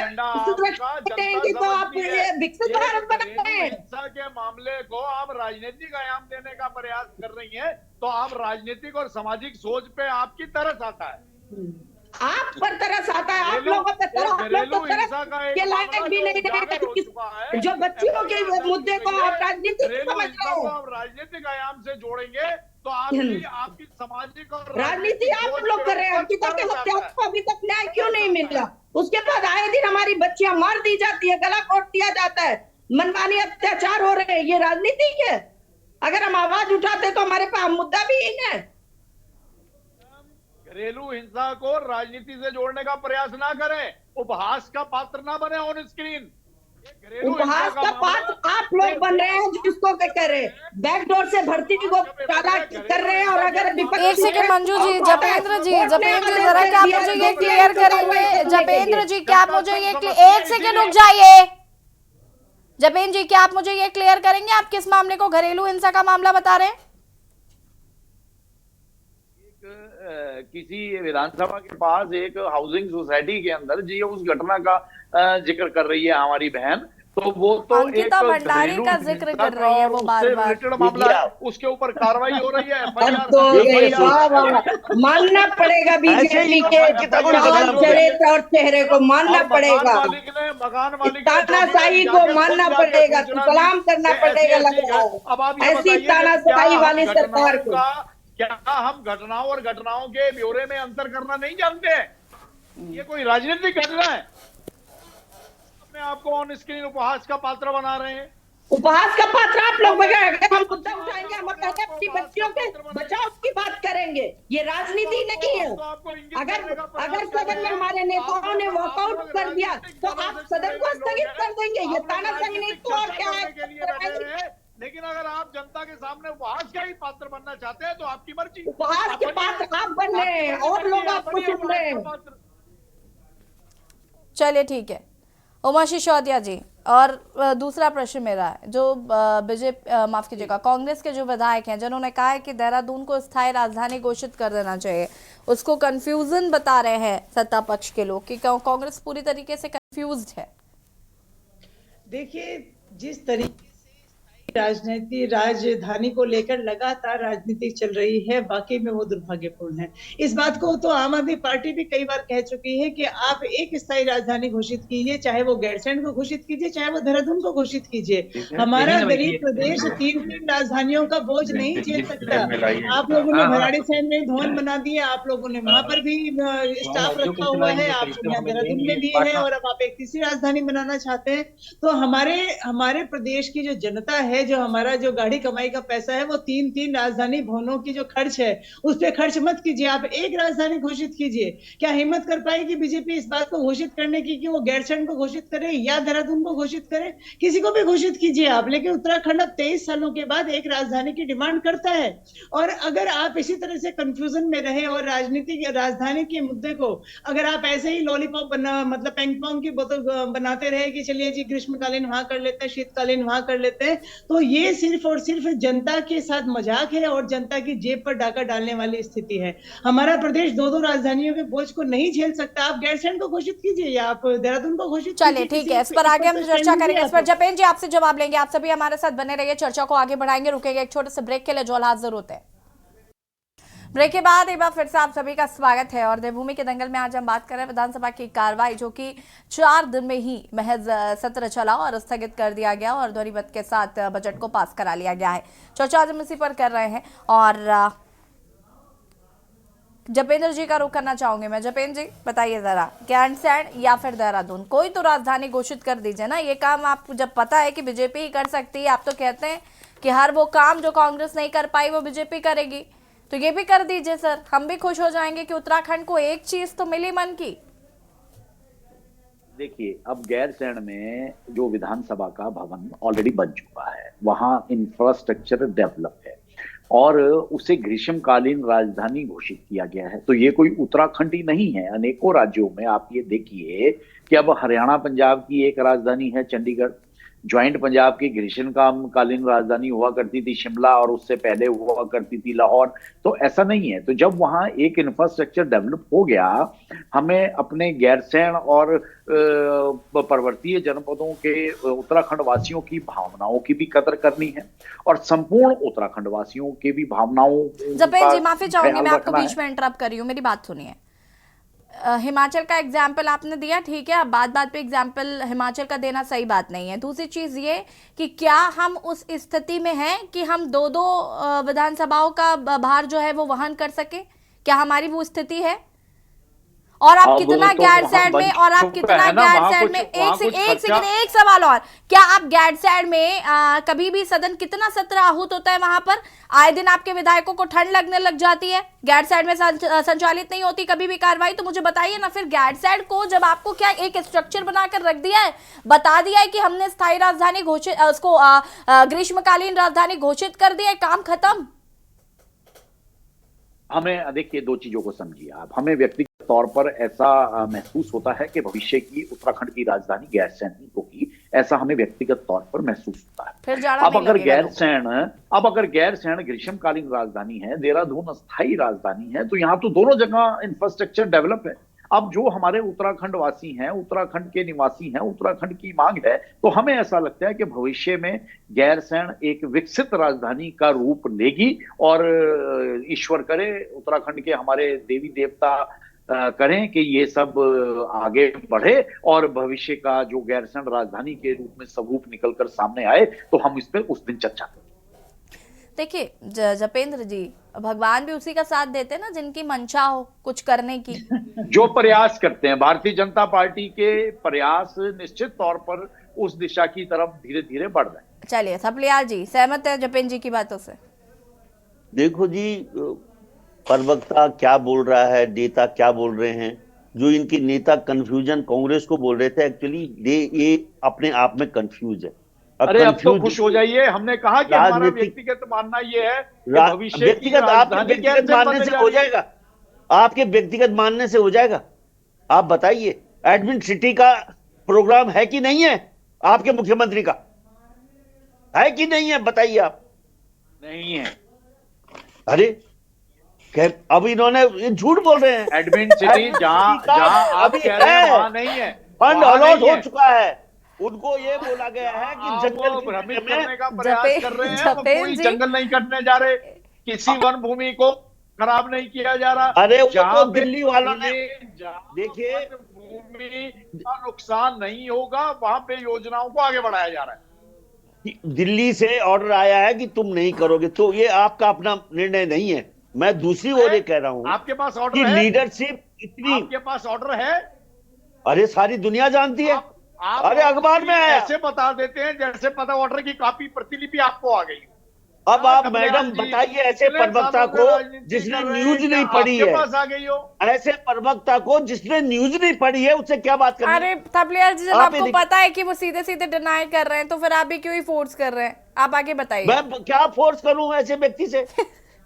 सुरक्षित रहेंगी तो आप विकसित भारत बना रहे हैं। हिंसा के मामले को आप राजनीतिक आयाम देने का प्रयास कर रही हैं, तो आप राजनीतिक और सामाजिक सोच पे आपकी तरस आता है। आप पर तरस आता है, आप लोगों पे तरस, आप लोग तो तरस के लायक भी नहीं है। जो बच्चियों के मुद्दे को आप राजनीतिक समझ रहे हो, आप राजनीतिक आयाम से जोड़ेंगे तो आपकी सामाजिक और राजनीति आप लोग कर रहे हैं। अंकिता के हत्याओं को अभी तक न्याय क्यों नहीं मिल रहा? उसके बाद आए दिन हमारी बच्चियां मार दी जाती है, गला काट दिया जाता है, मनमानी अत्याचार हो रहे हैं। ये राजनीति है? अगर हम आवाज उठाते तो हमारे पास मुद्दा भी है। घरेलू हिंसा को राजनीति से जोड़ने का प्रयास ना करें, उपहास का पात्र ना बने ऑन स्क्रीन। उपहास का पात्र आप लोग बन रहे हैं, जिसको कह रहे हैं बैकडोर से भर्ती को टाला कर रहे हैं। और अगर विपक्ष एक सेकंड मंजू जी, जपेंद्र जी जरा क्या आप मुझे ये क्लियर करेंगे? जपेंद्र जी क्या आप मुझे ये एक सेकंड रुक जाइए। जपेंद्र जी क्या आप मुझे ये क्लियर करेंगे, आप किस मामले को घरेलू हिंसा का मामला बता रहे हैं? किसी विधानसभा के पास एक हाउसिंग सोसाइटी के अंदर जी उस घटना का जिक्र कर रही है हमारी बहन, तो वो तो अंकिता भंडारी का जिक्र कर रही है, वो बार-बार मामला उसके ऊपर कार्रवाई हो रही है। तो मानना पड़ेगा बीजेपी के चरित्र और चेहरे को मानना पड़ेगा, तानाशाही को मानना पड़ेगा, सलाम करना पड़ेगा। लग रहा है ऐसी तानाशाही वाली सरकार को। क्या हम घटनाओं और घटनाओं के ब्यौरे में अंतर करना नहीं जानते हैं? ये कोई राजनीतिक घटना है? अपने आपको ऑन स्क्रीन उपहास का पात्र बना रहे हैं। उपहास का पात्र आप लोग बनाएंगे। हम मुद्दा उठाएंगे, हम अपनी बच्चियों के बचाव की बात करेंगे। ये राजनीति नहीं है। अगर सदन में हमारे नेताओं ने वॉकआउट कर दिया तो आप सदन को स्थगित कर देंगे। ये तानाशाही नहीं तो और क्या है? लेकिन अगर आप जनता के सामने उपहास का ही पात्र बनना चाहते हैं तो आपकी मर्जी। उपहास के पात्र आप बन रहे हैं और लोग आपको सुन रहे हैं। चलिए ठीक है। उमा सिसोदिया जी, और दूसरा प्रश्न मेरा है, जो माफ कीजिएगा कांग्रेस के जो विधायक हैं जिन्होंने कहा है कि देहरादून को स्थायी राजधानी घोषित कर देना चाहिए, उसको कंफ्यूजन बता रहे हैं सत्ता पक्ष के लोग कि कांग्रेस पूरी तरीके से कंफ्यूज्ड है? देखिए, जिस तरीके से राजधानी को लेकर लगातार राजनीति चल रही है, वाकई में वो दुर्भाग्यपूर्ण है। इस बात को तो आम आदमी पार्टी भी कई बार कह चुकी है कि आप एक स्थायी राजधानी घोषित कीजिए, चाहे वो गैरसैंण को घोषित कीजिए, चाहे वो देहरादून को घोषित कीजिए। हमारा गरीब प्रदेश 3 राजधानियों का बोझ नहीं झेल सकता। आप लोगों ने भराड़ीसैंण में भवन बना दिए, आप लोगों ने वहां पर भी स्टाफ रखा हुआ है, आप यहाँ देहरादून में भी है, और अब आप एक तीसरी राजधानी बनाना चाहते हैं। तो हमारे प्रदेश की जो जनता है, जो हमारा जो गाढ़ी कमाई का पैसा है, वो 3 राजधानी भवनों की जो खर्च है उस पे खर्च मत कीजिए, आप एक राजधानी घोषित कीजिए। क्या हिम्मत कर पाएगी बीजेपी इस बात को घोषित करने की कि वो गैरसैंण को घोषित करे या देहरादून को घोषित करे? किसी को भी घोषित कीजिए आप, लेकिन उत्तराखंड अब 23 सालों के बाद एक राजधानी की डिमांड करता है। और अगर आप इसी तरह से कंफ्यूजन में रहे और राजधानी के मुद्दे को अगर आप ऐसे ही लॉलीपॉप मतलब पेंग पोंग की बोतल बनाते रहे कि चलिए जी ग्रीष्मकालीन वहां कर लेते हैं, शीतकालीन वहां कर लेते हैं, तो ये सिर्फ और सिर्फ जनता के साथ मजाक है और जनता की जेब पर डाका डालने वाली स्थिति है। हमारा प्रदेश 2 राजधानियों के बोझ को नहीं झेल सकता। आप गैरसैंण को घोषित कीजिए या आप देहरादून को घोषित कीजिए। चलिए ठीक है, इस पर आगे हम चर्चा करेंगे। इस पर जपेन जी आपसे जवाब लेंगे। आप सभी हमारे साथ बने रहिए, चर्चा को आगे बढ़ाएंगे। रुकेंगे एक छोटे से ब्रेक के लिए, जो हाजिर होते हैं। ब्रेक के बाद एक बार फिर से आप सभी का स्वागत है। और देवभूमि के दंगल में आज हम बात कर रहे हैं विधानसभा की कार्रवाई, जो कि 4 दिन में ही महज सत्र चला और स्थगित कर दिया गया और ध्वनि मत के साथ बजट को पास करा लिया गया है। चर्चा आज हम इसी पर कर रहे हैं और जपेंद्र जी का रुख करना चाहूंगी मैं। जपेंद्र जी बताइए जरा, गैरसैंण या फिर देहरादून, कोई तो राजधानी घोषित कर दीजिए ना। ये काम आप जब पता है कि बीजेपी ही कर सकती है, आप तो कहते हैं कि हर वो काम जो कांग्रेस नहीं कर पाई वो बीजेपी करेगी, तो ये भी कर दीजिए सर, हम भी खुश हो जाएंगे कि उत्तराखंड को एक चीज तो मिली मन की। देखिए, अब गैरसैंण में जो विधानसभा का भवन ऑलरेडी बन चुका है, वहां इंफ्रास्ट्रक्चर डेवलप है और उसे ग्रीष्मकालीन राजधानी घोषित किया गया है। तो ये कोई उत्तराखंड ही नहीं है, अनेकों राज्यों में आप ये देखिए कि अब हरियाणा पंजाब की एक राजधानी है चंडीगढ़, ज्वाइंट पंजाब की ग्रीष्मकालीन राजधानी हुआ करती थी शिमला, और उससे पहले हुआ करती थी लाहौर। तो ऐसा नहीं है। तो जब वहां एक इंफ्रास्ट्रक्चर डेवलप हो गया, हमें अपने गैरसैंण और पर्वतीय जनपदों के उत्तराखंड वासियों की भावनाओं की भी कदर करनी है और संपूर्ण उत्तराखंड वासियों की भी भावनाओं। जपेन जी माफी चाहूंगी, मैं आपको बीच में इंटरप्ट कर रही हूँ, मेरी बात सुनिए। हिमाचल का एग्जाम्पल आपने दिया, ठीक है, अब बात पे एग्जाम्पल हिमाचल का देना सही बात नहीं है। दूसरी चीज ये कि क्या हम उस स्थिति में हैं कि हम 2 विधानसभाओं का भार जो है वो वहन कर सके? क्या हमारी वो स्थिति है? और आप कितना गैरसैंण में, और आप कितना गैरसैंण में, एक सवाल और, क्या आप गैरसैंण में कभी भी सदन, कितना सत्र आहूत होता है वहां पर? आए दिन आपके विधायकों को ठंड लगने लग जाती है, गैरसैंण में संचालित नहीं होती कभी भी कार्रवाई। तो मुझे बताइए ना, फिर गैरसैंण को जब आपको क्या एक स्ट्रक्चर बनाकर रख दिया है, बता दिया है कि हमने स्थायी राजधानी घोषित, उसको ग्रीष्मकालीन राजधानी घोषित कर दिया है, काम खत्म? हमें देखिए 2 चीजों को समझिए आप। हमें व्यक्तिगत तौर पर ऐसा महसूस होता है कि भविष्य की उत्तराखंड की राजधानी गैरसैंण होगी, ऐसा हमें व्यक्तिगत तौर पर महसूस होता है। फिर अब अगर गैरसैंण ग्रीष्मकालीन राजधानी है, देहरादून अस्थायी राजधानी है, तो यहाँ तो दोनों जगह इंफ्रास्ट्रक्चर डेवलप है। अब जो हमारे उत्तराखंड वासी हैं, उत्तराखंड के निवासी हैं, उत्तराखंड की मांग है, तो हमें ऐसा लगता है कि भविष्य में गैरसैंण एक विकसित राजधानी का रूप लेगी और ईश्वर करे, उत्तराखंड के हमारे देवी देवता करें कि ये सब आगे बढ़े और भविष्य का जो गैरसैंण राजधानी के रूप में स्वरूप निकलकर सामने आए, तो हम इस पर उस दिन चर्चा करें। देखिए जपेंद्र जी, भगवान भी उसी का साथ देते हैं ना जिनकी मंशा हो कुछ करने की। जो प्रयास करते हैं, भारतीय जनता पार्टी के प्रयास निश्चित तौर पर उस दिशा की तरफ धीरे धीरे बढ़ रहे हैं। चलिए सपलियाल जी, सहमत है जपेंद्र जी की बातों से? देखो जी, प्रवक्ता क्या बोल रहा है, नेता क्या बोल रहे हैं, जो इनके नेता कंफ्यूजन कांग्रेस को बोल रहे थे, एक्चुअली ये अपने आप में कंफ्यूज है। अरे अब तो खुश हो जाइए, हमने कहा कि हमारा व्यक्तिगत मानना ये है कि भविष्य व्यक्तिगत मानने से हो जाएगा, आपके व्यक्तिगत मानने से हो जाएगा। आप बताइए, एडमिन सिटी का प्रोग्राम है कि नहीं है आपके मुख्यमंत्री का? है कि नहीं है, बताइए आप। नहीं है। अरे अब इन्होंने झूठ बोल रहे हैं। एडमिन सिटी जहां आप कह रहे हैं वहां नहीं है। फंड वहाँ अलॉट नहीं हो है। चुका है। उनको ये बोला गया है कि आप जंगल वो की भ्रमित जगह में करने का प्रयास जपे- कर रहे हैं, वो जपेन कोई जी। जंगल नहीं कटने जा रहे, किसी वन भूमि को खराब नहीं किया जा रहा। अरे वो जहां तो पे दिल्ली वालों ने जहां देखिए वन भूमि का नुकसान नहीं होगा वहां पे योजनाओं को आगे बढ़ाया जा रहा है। दिल्ली से ऑर्डर आया है कि तुम नहीं करोगे, तो ये आपका अपना निर्णय नहीं है। मैं दूसरी ओर ये कह रहा हूं आपके पास कि ऑर्डर है, लीडरशिप इतनी, आपके पास ऑर्डर है। अरे सारी दुनिया जानती है। आप अरे अखबार में आया। ऐसे बता देते हैं जैसे पता ऑर्डर की कॉपी प्रतिलिपि आपको आ गई। अब आप कमलेश मैडम जी, बताइए ऐसे पिछले प्रवक्ता सालों में को राजनीति जिसने कर रहे न्यूज हैं, नहीं क्या पढ़ी आपके है, पास आ गई हो। ऐसे प्रवक्ता को जिसने न्यूज नहीं पढ़ी है उससे क्या बात करनी? अरे थपलियाल जी, जब आप ये आपको देखिए- पता है कि वो सीधे सीधे डिनाई कर रहे हैं तो फिर आप भी क्यों ही फोर्स कर रहे हैं? आप आगे बताइए। मैं क्या फोर्स करूं ऐसे व्यक्ति से?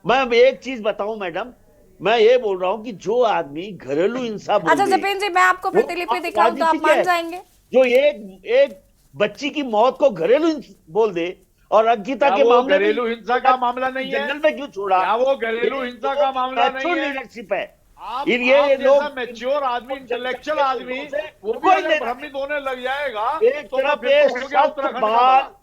मैं एक चीज बताऊं मैडम, मैं ये बोल रहा हूं कि जो आदमी घरेलू हिंसा बोल अच्छा दे, जपेन जी, मैं आपको वो प्रतिलिपि दिखाऊं तो आप राजनीतिक मान है। जाएंगे? जो एक बच्ची की मौत को घरेलू बोल दे, और अंकिता क्या के वो मामले में घरेलू हिंसा का मामला नहीं है? जंगल में क्यों छोड़ा? क्या वो घरेलू हिंसा का मामला नहीं है? लीडरशिप है। आप ये जैसा लोग मैच्योर आदमी, इंटेलेक्चुअल आदमी, वो भी कोई अगर लेना- भ्रमित होने लग जाएगा एक तो तरफ फिर ये तो हो गया सख्त उत्तराखंड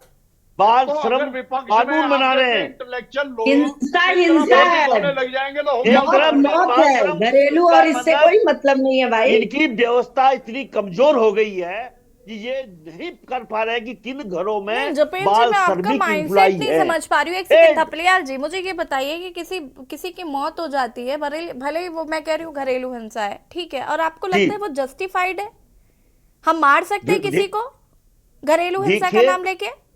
बाल तो श्रम अगर विपक्ष कानून बना रहे हैं। इंटेलेक्चुअल लोग हिंसा इस तरह हिंसा भ्रमित है। होने लग जाएंगे तो हो एक गया तरफ उत्तराखंड। मौत बाल है, श्रम घरेलू और इससे मतलब कोई मतलब नहीं है भाई। इनकी व्यवस्था इतनी कमजोर हो गई है कि ये नहीं कर पा रहे कि किन घरों नहीं में जपेन जी, बाल मैं आपका श्रमिक माइंडसेट एम्प्लॉई नहीं है। समझ पा रही हूँ। एक सेकंड थपलियाल जी, मुझे ये बताइए कि किसी की मौत हो जाती है, भले ही वो, मैं कह रही हूँ घरेलू हिंसा है, ठीक है, और आपको लगता है वो जस्टिफाइड है? हम मार सकते हैं किसी को घरेलू हिंसा का देखिए, नाम लेके?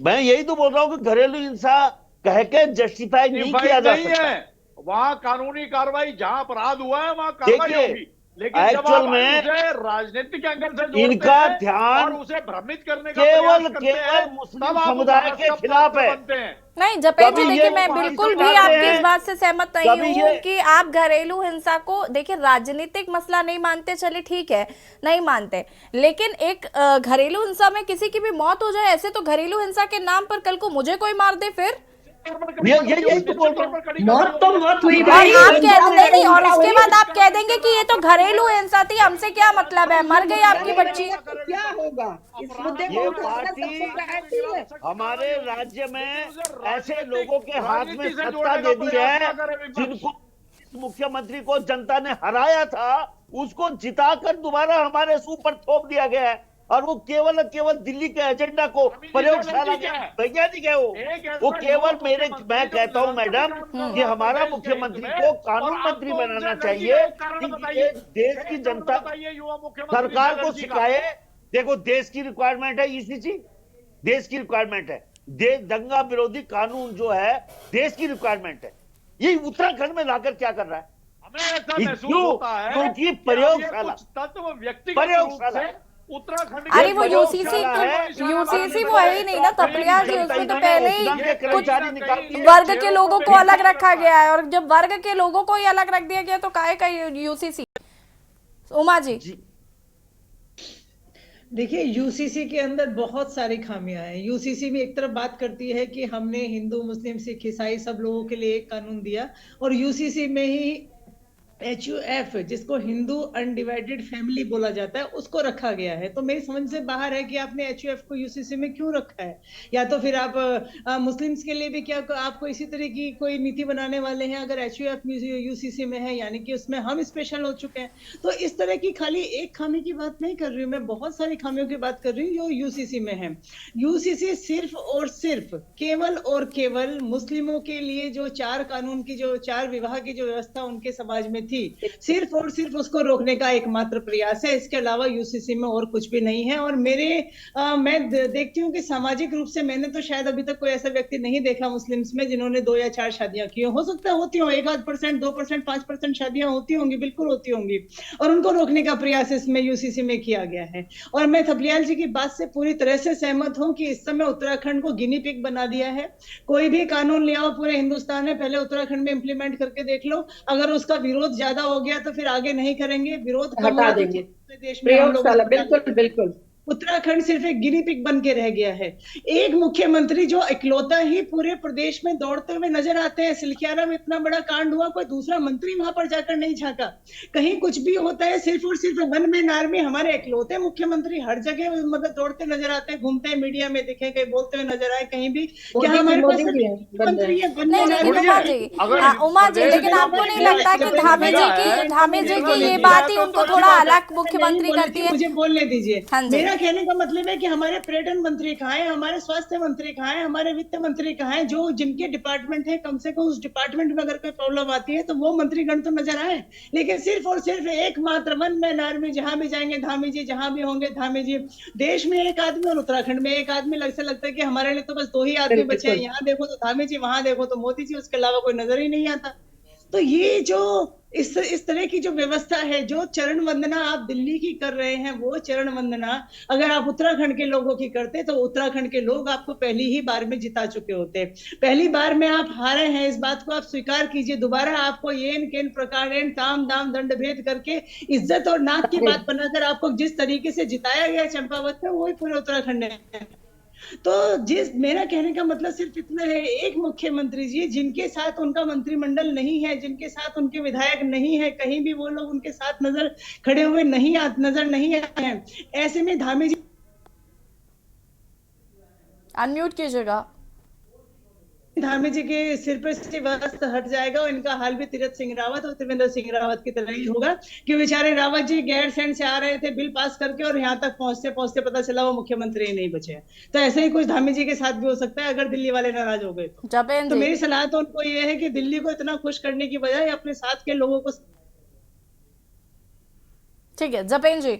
मैं यही तो बोल रहा हूँ कि घरेलू हिंसा कह के जस्टिफाई नहीं किया जा नहीं सकता। है, वहां कानूनी कार्रवाई, जहां अपराध हुआ है वहां कार्रवाई देखिए, होगी। लेकिन जब एक्चुअल आप में उसे राजनीतिक एंगल से जोड़ते इनका हैं ध्यान और उसे भ्रमित करने का प्रयास करते हैं, मुस्लिम तब आप समुदाय उपन्यास के का खिलाफ पात्र है। बनते हैं। नहीं जपेन जी, कभी देखिए ये मैं वहाँ बिल्कुल से भी लाते आपकी हैं, इस बात से सहमत नहीं कभी हूँ ये- कि आप घरेलू हिंसा को, देखिए राजनीतिक मसला नहीं मानते, चलिए ठीक है नहीं मानते, लेकिन एक घरेलू हिंसा में किसी की भी मौत हो जाए, ऐसे तो घरेलू हिंसा के नाम पर कल को मुझे कोई मार दे फिर? यही तो बोल रहा हूँ। मौत तो मौत हुई और भाई। आप कह देंगे नहीं, और उसके बाद आप कह देंगे कि ये तो घरेलू हिंसा थी, हमसे क्या मतलब है, मर गई आपकी बच्ची। क्या होगा इस मुद्दे ये को उठाना पार्टी सबसे प्रायोरिटी है। हमारे राज्य में ऐसे लोगों के हाथ में राजनीति से सत्ता जोड़ने दे का दी प्रयास है ना करे विपक्ष। जिनको इस मुख्यमंत्री को जनता ने हराया था, उसको जिताकर दोबारा हमारे ऊपर थोप दिया गया है, और वो केवल दिल्ली के एजेंडा को प्रयोगशाला के वैज्ञानिक है वो केवल मैं कहता हूं मैडम कि हमारा मुख्यमंत्री को कानून मंत्री बनाना चाहिए कि ये देश की जनता सरकार को सिखाए। देखो, देश की रिक्वायरमेंट है ईसीसी, देश की रिक्वायरमेंट है, दंगा विरोधी कानून जो है देश की रिक्वायरमेंट है। ये उत्तराखंड में लाकर क्या कर रहा है? हमें ऐसा महसूस क्यों? होता है क्योंकि कि प्रयोगशाला कुछ तत्व व्यक्तिगत प्रयोगशाला रूप से उत्तराखंड अरे वो के यूसीसी वो है ही नहीं ना थपलियाल जी, उसमें तो पहले ही कुछ वर्ग के लोगों को अलग रखा गया है, और जब वर्ग के लोगों को ही अलग रख दिया गया तो काहे का यूसीसी? उमा जी, देखिए, यूसीसी के अंदर बहुत सारी खामियां हैं। यूसीसी में एक तरफ बात करती है कि हमने हिंदू मुस्लिम सिख ईसाई सब लोगों के लिए एक कानून दिया, और यूसीसी में ही HUF जिसको हिंदू अनडिवाइडेड फैमिली बोला जाता है उसको रखा गया है। तो मेरी समझ से बाहर है कि आपने HUF को यूसीसी में क्यों रखा है, या तो फिर आप मुस्लिम्स के लिए भी क्या आपको इसी तरह की कोई नीति बनाने वाले हैं? अगर HUF यूसीसी में है यानी कि उसमें हम स्पेशल हो चुके हैं। तो इस तरह की खाली एक खामी की बात नहीं कर रही हूँ मैं, बहुत सारी खामियों की बात कर रही हूँ जो यूसीसी में है। यूसीसी सिर्फ और सिर्फ केवल और केवल मुस्लिमों के लिए जो 4 कानून की जो 4 विवाह की जो व्यवस्था उनके समाज में थी, सिर्फ और सिर्फ उसको रोकने का एकमात्र प्रयास है। इसके अलावा यूसीसी में और कुछ भी नहीं है। और मैं देखती हूँ कि सामाजिक रूप से मैंने तो शायद अभी तक कोई ऐसा व्यक्ति नहीं देखा मुस्लिम्स में जिन्होंने 2 या 4 शादियां की हो सकता है होती हो, 1-8%, 2%, 5% शादियां होती होंगी, बिल्कुल होती होंगी, और उनको रोकने का प्रयास इसमें यूसीसी में किया गया है। और मैं थपलियाल जी की बात से पूरी तरह से सहमत हूँ कि इस समय उत्तराखंड को गिनी पिग बना दिया है। कोई भी कानून ले आओ पूरे हिंदुस्तान में, पहले उत्तराखंड में इंप्लीमेंट करके देख लो, अगर उसका विरोध ज्यादा हो गया तो फिर आगे नहीं करेंगे, विरोध हटा देंगे देश में हम लोग प्रयोगशाला। बिल्कुल बिल्कुल उत्तराखंड सिर्फ एक गिनी पिग बन के रह गया है। एक मुख्यमंत्री जो इकलौता ही पूरे प्रदेश में दौड़ते हुए नजर आते हैं। सिलखियारा में इतना बड़ा कांड हुआ, कोई दूसरा मंत्री वहां पर जाकर नहीं झांका। कहीं कुछ भी होता है, सिर्फ और सिर्फ वन मैन आर्मी, हमारे इकलौते मुख्यमंत्री हर जगह मतलब दौड़ते नजर आते हैं, घूमते हैं, मीडिया में दिखे, कहीं बोलते हुए नजर आए कहीं भी। क्या हमारे पास मंत्री है? नहीं लेकिन उमा जी, लेकिन आपको नहीं लगता कि धामी जी की ये बात ही उनको थोड़ा अलग मुख्यमंत्री करती है? मुझे बोलने दीजिए। मेरा कहने का मतलब है कि हमारे पर्यटन मंत्री कहाँ है, हमारे स्वास्थ्य मंत्री कहाँ है, हमारे वित्त मंत्री कहाँ है, जो जिनके डिपार्टमेंट है, कम से कम उस डिपार्टमेंट में अगर कोई प्रॉब्लम आती है तो वो मंत्रीगण तो नजर आए। लेकिन सिर्फ और सिर्फ एकमात्र वन मैन आर्मी, जहां भी जाएंगे धामी जी, जहां भी होंगे धामी जी। देश में एक आदमी और उत्तराखंड में एक आदमी, लगता है कि हमारे लिए तो बस 2 ही आदमी बचे हैं। यहाँ देखो तो धामी जी, वहां देखो तो मोदी जी, उसके अलावा कोई नजर ही नहीं आता। तो ये जो इस तरह की जो व्यवस्था है, जो चरण वंदना आप दिल्ली की कर रहे हैं, वो चरण वंदना अगर आप उत्तराखंड के लोगों की करते तो उत्तराखंड के लोग आपको पहली ही बार में जिता चुके होते। पहली बार में आप हारे हैं, इस बात को आप स्वीकार कीजिए। दोबारा आपको येन केन प्रकार ताम दाम दंड भेद करके इज्जत और नाक की बात बनाकर आपको जिस तरीके से जिताया गया चंपावत में, वही पूरे उत्तराखंड ने। तो मेरा कहने का मतलब सिर्फ इतना है, एक मुख्यमंत्री जी जिनके साथ उनका मंत्रिमंडल नहीं है, जिनके साथ उनके विधायक नहीं है, कहीं भी वो लोग उनके साथ खड़े हुए नजर नहीं आए हैं, ऐसे में धामी जी अनम्यूट कीजिएगा। धामी जी के सिर पर से वस्त हट जाएगा और इनका हाल भी तीरथ सिंह रावत और त्रिवेंद्र सिंह रावत की तरह ही होगा कि बेचारे रावत जी गैरसैंण से आ रहे थे बिल पास करके और यहाँ तक पहुंचते पहुंचते पता चला वो मुख्यमंत्री ही नहीं बचे। तो ऐसे ही कुछ धामी जी के साथ भी हो सकता है अगर दिल्ली वाले नाराज हो गए तो मेरी सलाह तो उनको ये है कि दिल्ली को इतना खुश करने की बजाय अपने साथ के लोगों को। ठीक है जपेन जी।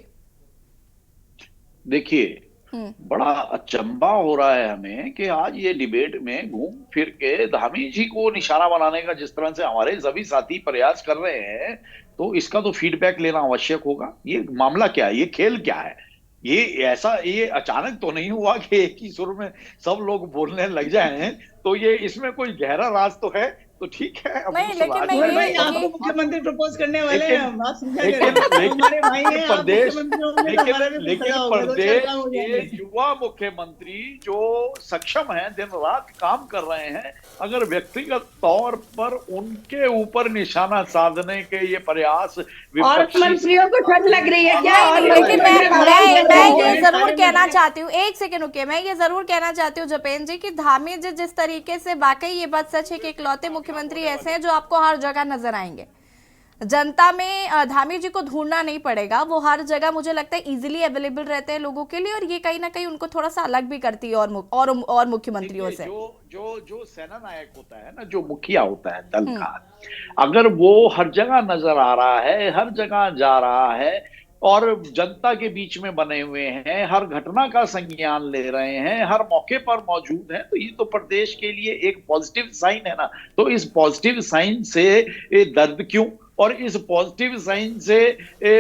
देखिए, बड़ा अचंभा हो रहा है हमें कि आज ये डिबेट में घूम फिर के धामी जी को निशाना बनाने का जिस तरह से हमारे सभी साथी प्रयास कर रहे हैं, तो इसका तो फीडबैक लेना आवश्यक होगा। ये मामला क्या है, ये खेल क्या है? ये अचानक तो नहीं हुआ कि एक ही सुर में सब लोग बोलने लग जाए। तो ये इसमें कोई गहरा राज तो है, तो ठीक है। नहीं, लेकिन भाई आपको मुख्यमंत्री प्रपोज करने वाले हैं, आप हमारे भाई हैं, प्रदेश के युवा मुख्यमंत्री जो सक्षम हैं, दिन रात काम कर रहे हैं, अगर व्यक्तिगत तौर पर उनके ऊपर निशाना साधने के ये प्रयास और मंत्रियों को ठंड लग रही है क्या? लेकिन मैं ये जरूर कहना चाहती हूँ, एक सेकंड रुकिए, मैं ये जरूर कहना चाहती हूँ जपेन जी की धामी जी जिस तरीके से, वाकई ये बात सच है कि इकलौते मुख्यमंत्री ऐसे हैं जो आपको हर जगह नजर आएंगे। जनता में धामी जी को ढूंढना नहीं पड़ेगा, वो हर जगह मुझे लगता है इजीली अवेलेबल रहते हैं लोगों के लिए, और ये कहीं ना कहीं उनको थोड़ा सा अलग भी करती है और मुख्यमंत्रियों से। जो सेना नायक होता है ना, जो मुखिया होता है दल का, अगर वो हर जगह नजर आ रहा है, हर जगह जा रहा है और जनता के बीच में बने हुए हैं, हर घटना का संज्ञान ले रहे हैं, हर मौके पर मौजूद हैं, तो ये तो प्रदेश के लिए एक पॉजिटिव साइन है ना। तो इस पॉजिटिव साइन से दर्द क्यों, और इस पॉजिटिव साइन से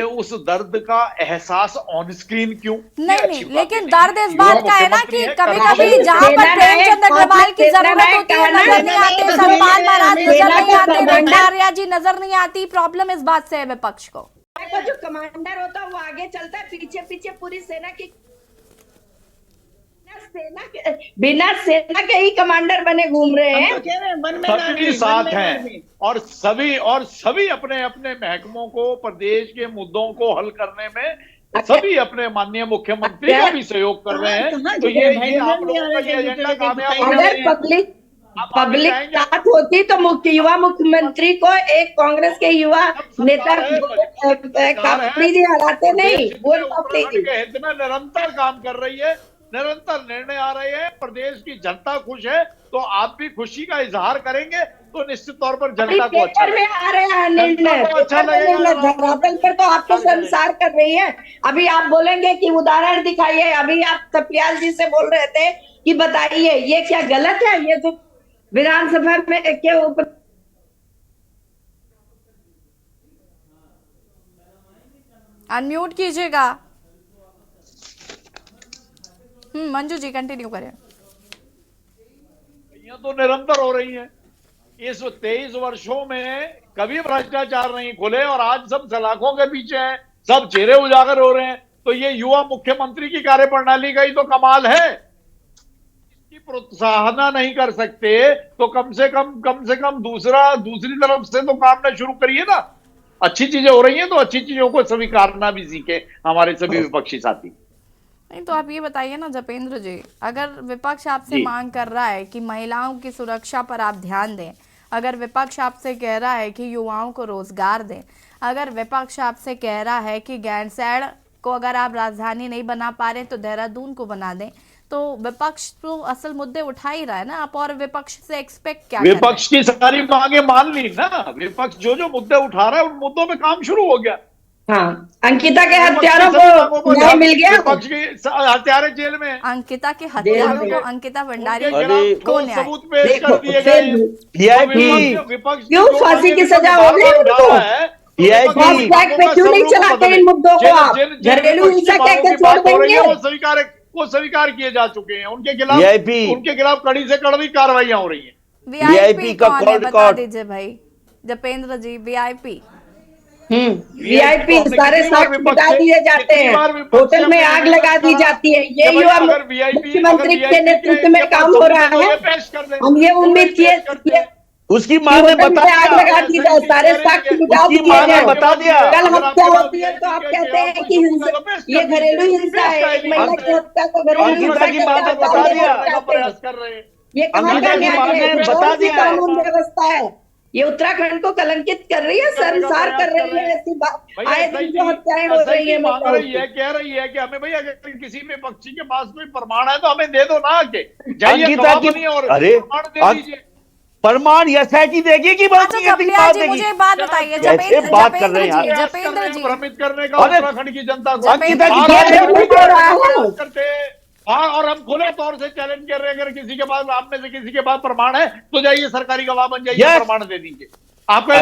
उस दर्द का एहसास ऑन स्क्रीन क्यों? नहीं, लेकिन दर्द इस बात का है ना कि कभी-कभी जहां पर प्रेमचंद अग्रवाल की जरूरत होती है नजर नहीं आते, सतपाल महाराज नजर नहीं आते, भंडारिया जी नजर नहीं आती। प्रॉब्लम इस बात से है विपक्ष को। जो कमांडर होता है वो आगे चलता है, पीछे पीछे पूरी सेना की बिना सेना के ही कमांडर बने घूम रहे हैं। सभी साथ हैं और सभी अपने अपने महकमों को, प्रदेश के मुद्दों को हल करने में सभी अपने माननीय मुख्यमंत्री का भी सहयोग कर रहे हैं। तो ये आप लोगों का ये एजेंडा कामयाब पब्लिक साथ होती तो युवा मुख्यमंत्री को एक कांग्रेस के युवा नेता कापड़ी जी हराते नहीं। वो हित में निरंतर काम कर रही है, निरंतर निर्णय आ रहे हैं, प्रदेश की जनता खुश है, तो आप भी खुशी का इजहार करेंगे तो निश्चित तौर पर जनता को अच्छा में आ रहे हैं निर्णय। धरातल पर तो आपको संसार कर रही है। अभी आप बोलेंगे कि उदाहरण दिखाइए, अभी आप कपियाल जी से बोल रहे थे कि बताइए ये क्या गलत है, ये जो विधानसभा में के ऊपर। अनम्यूट कीजिएगा। मंजू जी कंटिन्यू करें। ये तो निरंतर हो रही है। इस 23 वर्षों में कभी भ्रष्टाचार नहीं खुले और आज सब सलाखों के पीछे हैं, सब चेहरे उजागर हो रहे हैं। तो ये युवा मुख्यमंत्री की कार्यप्रणाली का ही तो कमाल है। इसकी प्रोत्साहन नहीं कर सकते तो कम से कम दूसरी तरफ से तो काम ना शुरू करिए ना। अच्छी चीजें हो रही हैं तो अच्छी चीजों को स्वीकारना भी सीखे हमारे सभी विपक्षी साथी। नहीं तो आप ये बताइए ना जपेंद्र जी, अगर विपक्ष आपसे मांग कर रहा है कि महिलाओं की सुरक्षा पर आप ध्यान दें, अगर विपक्ष आपसे कह रहा है कि युवाओं को रोजगार दें, अगर विपक्ष आपसे कह रहा है कि गैरसैंण को अगर आप राजधानी नहीं बना पा रहे तो देहरादून को बना दें, तो विपक्ष तो असल मुद्दे उठा ही रहा है ना। आप और विपक्ष से एक्सपेक्ट क्या कर रहे हैं? विपक्ष की सारी मांगे मान ली ना, विपक्ष जो मुद्दे उठा रहा है उन मुद्दों पे काम शुरू हो गया। हाँ, अंकिता के हत्यारों को न्याय मिल गया। विपक्ष की हत्यारे जेल में, अंकिता के हत्यारों को, अंकिता भंडारी को न्याय सबूत पेश कर दिए गए। विपक्ष क्यों फांसी की सजा हो गई उनको? फास्ट ट्रैक पे क्यों नहीं चलाते इन मुद्दों को? आप घरेलू हिंसा कहकर छोड़ देंगे? वो स्वीकार किए जा चुके हैं। उनके खिलाफ कड़ी से कड़ी कार्रवाइयां हो रही हैं। वीआईपी कौन है बता दीजिए भाई जपेंद्र जी। वीआईपी वीआईपी सारे साक्ष्य मिटा दिए जाते हैं, होटल में आग लगा दी जाती है। ये युवा मुख्यमंत्री के नेतृत्व में काम हो रहा है। हम ये उम्मीद किए उसकी मां ने बता दिया, आग लगा दी जाए, सारे साक्ष्य मिटा दिए जाए। बता दिया कल हत्या होती है तो आप कहते हैं कि ये घरेलू हिंसा है, एक महिला की हत्या को घरेलू हिंसा के बता दिया। ये कहाँ का न्याय है? कौन सी कानून व्यवस्था है? ये उत्तराखंड को कलंकित कर रही है, शर्मसार कर रही है। ऐसी बात आए दिन जो हत्याएं हो रही है। कह रही है कि हमें भाई अगर किसी में पक्षी के पास कोई प्रमाण है तो हमें दे दो ना, आके जाइए और प्रमाण दे दीजिए। प्रमाण एसआईटी देगी कि मुझे बात बताइए जपेंद्र जी भ्रमित करने का उत्तराखंड की जनता को करते। हाँ, और हम खुले तौर से चैलेंज कर रहे हैं, अगर किसी के पास, आप में से किसी के पास प्रमाण है तो जाइए सरकारी गवाह बन जाइए, प्रमाण दे दीजिए। आपका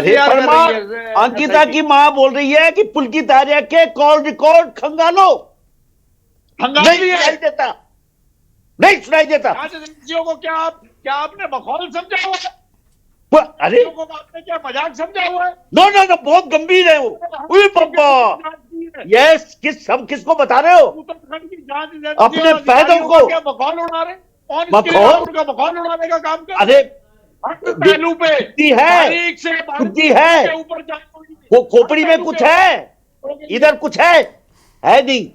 अंकिता की मां बोल रही है कि पुलकित आर्या के कॉल रिकॉर्ड खंगालो। नहीं सुनाई देता। को क्या आपने मखौल समझा हुआ है? अरे आपने क्या मजाक समझा हुआ है? नो, बहुत गंभीर है वो। पापा यस, किसको बता रहे हो? उत्तराखंड की जांच अपने पैदों को क्या मखौल उड़ा रहे? मखौल उड़ाने का काम कर। अरे पहलू पे है वो खोपड़ी में कुछ है, इधर कुछ है नहीं।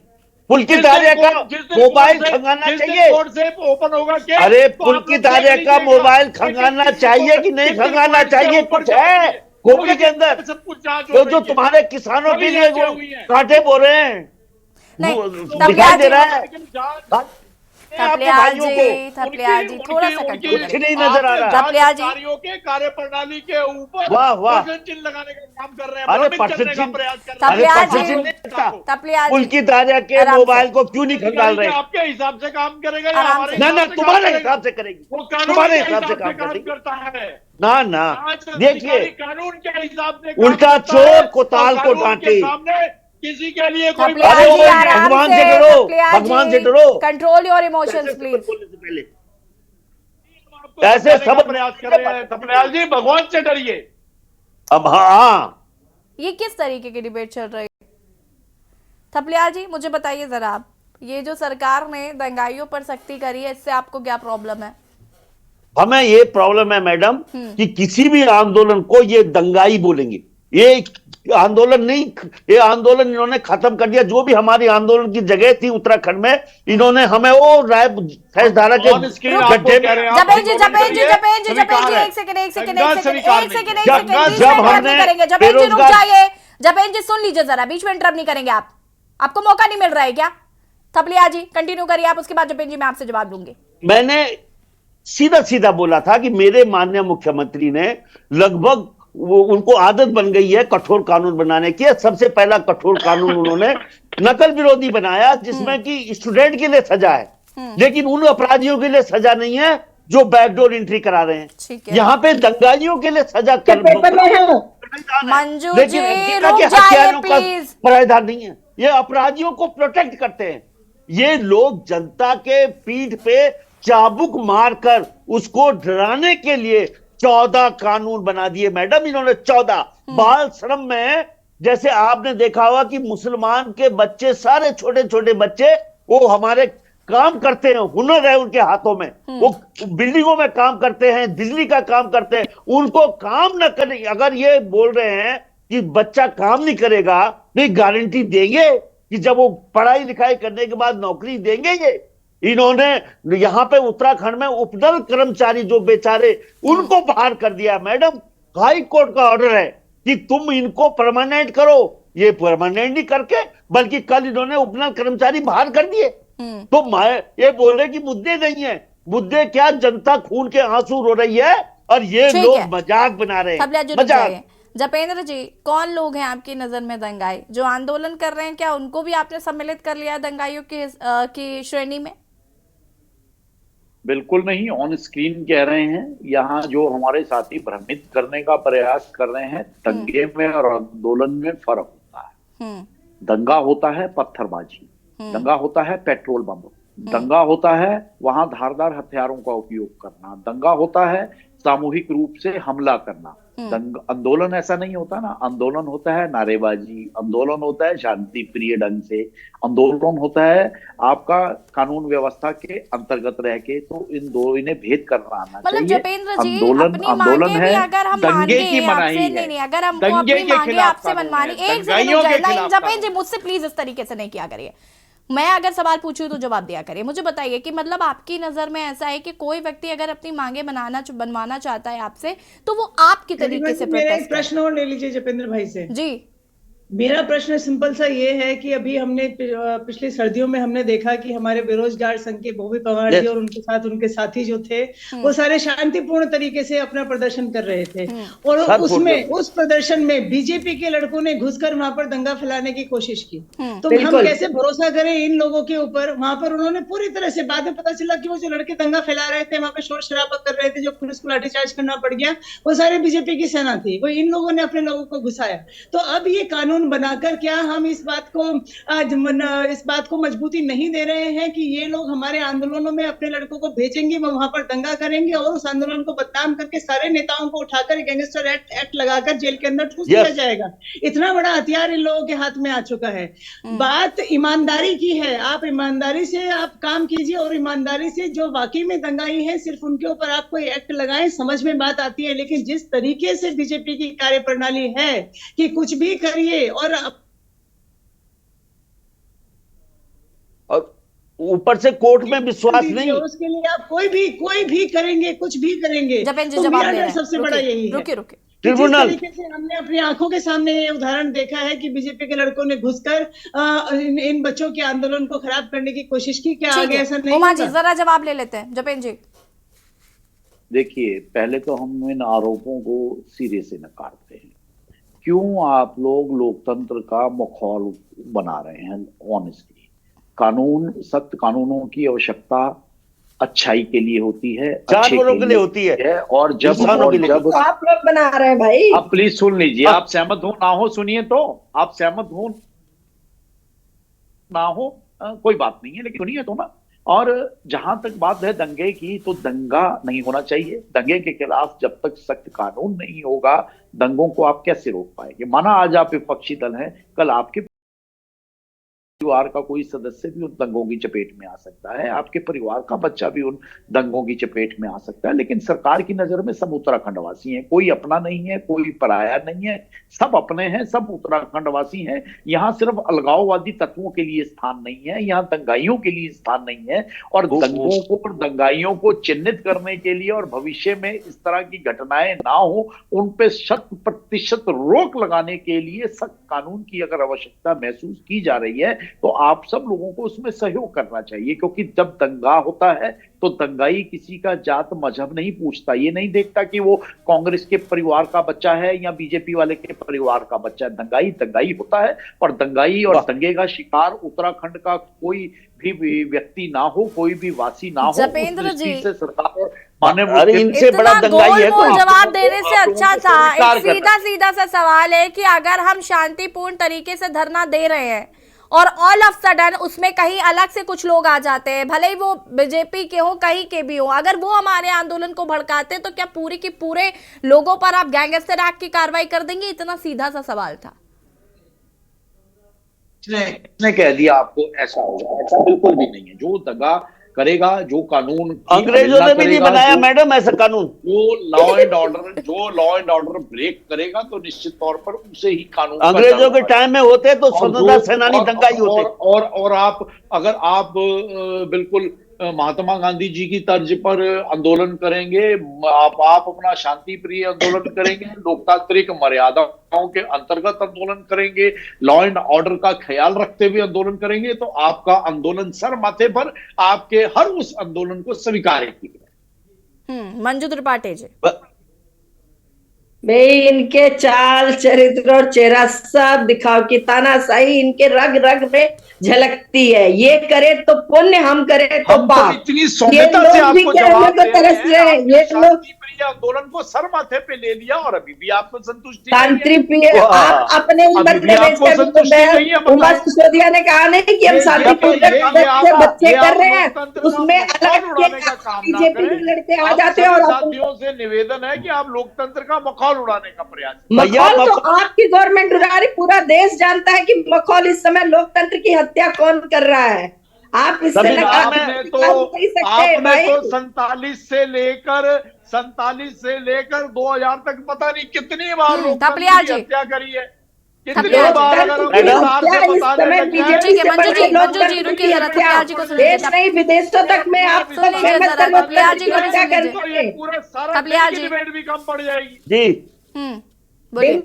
पुलकित आर्या का मोबाइल खंगालना चाहिए। ओपन होगा क्या? अरे पुलकित आर्या का मोबाइल खंगालना चाहिए कि नहीं खंगालना चाहिए? कुछ है खोपड़ी के अंदर। जो तुम्हारे किसानों के लिए वो कांटे बो रहे हैं, दिखाई दे रहा है। थपलियाल जी थोड़ा सा कुछ नहीं नजर आ रहा। थपलियाल जी के कार्यप्रणाली के ऊपर वाह चिन्ह लगाने का काम कर रहे हैं। अरे पुलकित आर्या के मोबाइल को क्यों नहीं खंगाल रहे? आपके हिसाब से काम करेगा ना, तुम्हारे हिसाब से करेगी, तुम्हारे हिसाब से काम करता है ना। देखिए कानून के हिसाब से उल्टा चोर कोताल को डांटे। किसी के लिए कोई भगवान से डरो। Control your emotions please. ऐसे सब प्रयास कर रहे हैं। थपलियाल जी भगवान से डरिए। अब हाँ, ये किस तरीके की डिबेट चल रही है? थपलियाल जी मुझे बताइए जरा आप, ये जो सरकार ने दंगाइयों पर सख्ती करी है, इससे आपको क्या प्रॉब्लम है? हमें ये प्रॉब्लम है मैडम कि किसी भी आंदोलन को ये दंगाई बोलेंगे। ये आंदोलन नहीं, ये आंदोलन इन्होंने खत्म कर दिया। जो भी हमारी आंदोलन की जगह थी उत्तराखंड में, इन्होंने हमें वो राय धारा के गड्ढे में। जपेंद्र जी सुन लीजिए जरा, बीच में इंटरप्ट नहीं करेंगे आप, आपको मौका नहीं मिल रहा है क्या? थपलियाल जी कंटिन्यू करिए आप, उसके बाद जपेंद्र जी मैं आपसे जवाब दूंगी। मैंने सीधा बोला था कि मेरे माननीय मुख्यमंत्री ने लगभग उनको आदत बन गई है कठोर कानून बनाने की। सबसे पहला कठोर कानून उन्होंने नकल विरोधी बनाया, जिसमें कि स्टूडेंट के लिए सजा है, लेकिन उन अपराधियों के लिए सजा नहीं है जो बैकडोर एंट्री करा रहे हैं। यहाँ पे दंगाइयों के लिए सजा कर प्रावधान नहीं है। ये अपराधियों को प्रोटेक्ट करते हैं। ये लोग जनता के पीठ पे चाबुक मारकर उसको डराने के लिए 14 कानून बना दिए मैडम इन्होंने। 14 बाल श्रम में जैसे आपने देखा होगा कि मुसलमान के बच्चे, सारे छोटे छोटे बच्चे, वो हमारे काम करते हैं, हुनर है उनके हाथों में, वो बिल्डिंगों में काम करते हैं, बिजली का काम करते हैं। उनको काम न करने, अगर ये बोल रहे हैं कि बच्चा काम नहीं करेगा, नहीं गारंटी देंगे कि जब वो पढ़ाई लिखाई करने के बाद नौकरी देंगे ये? इन्होंने यहां पे उत्तराखंड में उपनल कर्मचारी जो बेचारे, उनको बाहर कर दिया। मैडम, हाई कोर्ट का ऑर्डर है कि तुम इनको परमानेंट करो। ये परमानेंट नहीं करके, बल्कि कल इन्होंने उपनल कर्मचारी बाहर कर दिए। तो मैं ये बोल रहे कि मुद्दे नहीं है, मुद्दे क्या, जनता खून के आंसू रो रही है और ये ठीक लोग है। मजाक बना रहे अब हैं, मजाक। जपेंद्र जी, कौन लोग हैं आपकी नजर में दंगाई जो आंदोलन कर रहे हैं? क्या उनको भी आपने सम्मिलित कर लिया दंगाइयों की श्रेणी में? बिल्कुल नहीं, ऑन स्क्रीन कह रहे हैं। यहाँ जो हमारे साथी भ्रमित करने का प्रयास कर रहे हैं, दंगे में और आंदोलन में फर्क होता है। दंगा होता है पत्थरबाजी, दंगा होता है पेट्रोल बम, दंगा होता है वहां धारदार हथियारों का उपयोग करना, दंगा होता है सामूहिक रूप से हमला करना। आंदोलन ऐसा नहीं होता ना, आंदोलन होता है नारेबाजी, आंदोलन होता है शांति प्रिय ढंग से, आंदोलन होता है आपका कानून व्यवस्था के अंतर्गत रह के। तो इन दो, इन्हें भेद करना आना मतलब चाहिए। जपेंद्र जी, आंदोलन अपनी आंदोलन मांगे है, भी अगर हम दंगे मांगे की मनाही आपसे, है, नहीं अगर हमको दंगे अपनी के मांगे खिलाफ आपसे कानून मनवानी, है, एक दंगाइयों सेकंड के नहीं खिलाफ जपेंद्र जी, कानून। मुझसे प्लीज इस तरीके से नहीं किया करिए। मैं अगर सवाल पूछूं तो जवाब दिया करिए। मुझे बताइए कि मतलब आपकी नजर में ऐसा है कि कोई व्यक्ति अगर अपनी मांगे बनवाना चाहता है आपसे, तो वो आपकी तरीके से मेरा एक प्रोटेस्ट प्रश्न और ले लीजिए जपेंद्र भाई से। जी। मेरा प्रश्न सिंपल सा ये है कि अभी हमने पिछली सर्दियों में हमने देखा कि हमारे बेरोजगार संघ के बॉबी पवार जी और उनके साथ उनके साथी जो थे, वो सारे शांतिपूर्ण तरीके से अपना प्रदर्शन कर रहे थे, और उसमें उस प्रदर्शन में बीजेपी के लड़कों ने घुसकर वहां पर दंगा फैलाने की कोशिश की। तो हम कैसे भरोसा करें इन लोगों के ऊपर? वहां पर उन्होंने पूरी तरह से, बाद में पता चला कि वो जो लड़के दंगा फैला रहे थे, वहां पर शोर शराबा कर रहे थे, जो पुलिस को लाठीचार्ज करना पड़ गया, वो सारे बीजेपी की सेना थी। वो इन लोगों ने अपने लोगों को घुसाया। तो अब ये कानून बनाकर क्या हम इस बात को मजबूती नहीं दे रहे हैं कि ये लोग हमारे आंदोलनों में अपने लड़कों को भेजेंगे, वो वहां पर दंगा करेंगे और उस आंदोलन को बदनाम करके सारे नेताओं को उठाकर गैंगस्टर एक्ट लगाकर जेल के अंदर ठूस दिया जाएगा? इतना बड़ा हथियार इन लोगों के हाथ में आ चुका है। बात ईमानदारी की है, आप ईमानदारी से आप काम कीजिए, और ईमानदारी से जो वाकई में दंगाई है सिर्फ उनके ऊपर आप कोई एक्ट लगाएं, समझ में बात आती है। लेकिन जिस तरीके से बीजेपी की कार्यप्रणाली है कि कुछ भी करिए और ऊपर से कोर्ट में विश्वास नहीं, उसके लिए आप कोई भी करेंगे, कुछ भी करेंगे। जपेंद्र जी जवाब दे रहे हैं। सबसे बड़ा यही है। रुकिए ट्रिब्यूनल, जिस तरीके से हमने अपनी आंखों के सामने ये उदाहरण देखा है कि बीजेपी के लड़कों ने घुसकर इन बच्चों के आंदोलन को खराब करने की कोशिश की। क्या आगे ऐसा नहीं उमा जी जरा जवाब ले लेते हैं। जपेंद्र जी देखिए, पहले तो हम इन आरोपों को सिरे से नकारते हैं। क्यों आप लोग लोकतंत्र का मखौल बना रहे हैं? ऑनेस्टली, कानून, सख्त कानूनों की आवश्यकता अच्छाई के लिए होती है, जानवरों के लिए होती है, और जब आप लोग बना रहे हैं भाई। आप प्लीज सुन लीजिए, आप सहमत हो ना हो सुनिए, तो आप सहमत हो ना हो कोई बात नहीं है, लेकिन सुनिए तो ना। और जहां तक बात है दंगे की, तो दंगा नहीं होना चाहिए। दंगे के खिलाफ जब तक सख्त कानून नहीं होगा, दंगों को आप कैसे रोक पाएंगे? माना आज आप विपक्षी दल हैं, कल आपके परिवार का कोई सदस्य भी उन दंगों की चपेट में आ सकता है, आपके परिवार का बच्चा भी उन दंगों की चपेट में आ सकता है। लेकिन सरकार की नजर में सब उत्तराखंडवासी हैं, कोई अपना नहीं है, कोई पराया नहीं है, सब अपने हैं, सब उत्तराखंडवासी हैं। यहाँ सिर्फ अलगाववादी तत्वों के लिए स्थान नहीं है, यहाँ दंगाइयों के लिए स्थान नहीं है। और दंगों को और दंगाइयों को चिन्हित करने के लिए और भविष्य में इस तरह की घटनाएं ना हो, उन पे 100% रोक लगाने के लिए सख्त कानून की अगर आवश्यकता महसूस की जा रही है, तो आप सब लोगों को उसमें सहयोग करना चाहिए। क्योंकि जब दंगा होता है तो दंगाई किसी का जात मजहब नहीं पूछता, ये नहीं देखता कि वो कांग्रेस के परिवार का बच्चा है या बीजेपी वाले के परिवार का बच्चा है। दंगाई दंगाई होता है, और दंगाई और दंगे का शिकार उत्तराखंड का कोई भी व्यक्ति ना हो, कोई भी वासी ना हो। जपेंद्र जी से सरकार इनसे बड़ा दंगाई है। जवाब देने से अच्छा था, एक सीधा सा सवाल है कि अगर हम शांतिपूर्ण तरीके से धरना दे रहे हैं और ऑल ऑफ सडन उसमें कहीं अलग से कुछ लोग आ जाते हैं, भले ही वो बीजेपी के हो, कहीं के भी हो, अगर वो हमारे आंदोलन को भड़काते हैं, तो क्या पूरी की पूरे लोगों पर आप गैंगस्टर एक्ट की कार्रवाई कर देंगे? इतना सीधा सा सवाल था। किसने कह दिया आपको ऐसा होगा? ऐसा बिल्कुल भी नहीं है। जो दगा करेगा, जो कानून की अंग्रेजों अवहेलना ने भी नहीं करेगा, बनाया जो मैडम ऐसा कानून। जो लॉ एंड ऑर्डर ब्रेक करेगा तो निश्चित तौर पर उसे ही कानून का अंग्रेजों डर के होगा। टाइम में होते तो और स्वतंत्रता जो- सेनानी और- दंगाई होते। और आप अगर आप बिल्कुल महात्मा गांधी जी की तर्ज पर आंदोलन करेंगे, आप अपना शांति प्रिय आंदोलन करेंगे, लोकतांत्रिक मर्यादाओं के अंतर्गत आंदोलन करेंगे, लॉ एंड ऑर्डर का ख्याल रखते हुए आंदोलन करेंगे, तो आपका आंदोलन सर माथे पर आपके हर उस आंदोलन को स्वीकार किया। मंजू त्रिपाठी जी। भाई इनके चाल चरित्र और चेहरा सब दिखाओ कि तानाशाही इनके रग रग में झलकती है। ये करे तो पुण्य, हम करे तो हम तो पाप। इतनी ये सौम्यता से लोग भी आपको कहने जवाब को दे तरस रहे रहे हैं। हैं। ये आपने लोग शांति प्रिय आंदोलन को सर माथे पे ले लिया और अभी भी आपको संतुष्टि नहीं है। शांति प्रिय आप अपने अभी बदले भी आपको बेचकर संतुष्टि नहीं है, बताएं। उमा सिसोदिया ने कहा नहीं कि हम शांति पूर्वक बच्चे कर रहे हैं, उसमें अलग उड़ाने का काम ना बीजेपी करें। के लड़के आ आप जाते हैं सभी और साथियों से निवेदन है कि आप लोकतंत्र का मखौल उड़ाने का प्रयास करें। मखौल तो आपकी गवर्नमेंट उड़ा रही। पूरा देश जानता है कि मखौल इस समय लोकतंत्र की हत्या कौन कर रहा है। आप इससे संविधान में आपने नहीं सकते भाई। तो 47 से लेकर 2000 तक पता नहीं कितनी बार लोकतंत्र थपलियाल की जी। हत्या करी है। थपलियाल कितनी जी। बार अगर हम मैडम, विस्तार से इस बताने समय लग बीजेपी जाएं, ठीक है, से मंजू बड़े जी, लोकतंत्र रुकिए की जरा, हत्या थपलियाल जी को सुनिए। देश नहीं विदेशों तक में आप सब सुनिए फेमस जरा, कर थपलियाल जी को लोकतंत्र की हत्या सुनिए। तो ये करते पूरा सारा थपलियाल दिन की जी। डिबेट भी कम पड़ जाएगी। जी बोलिए।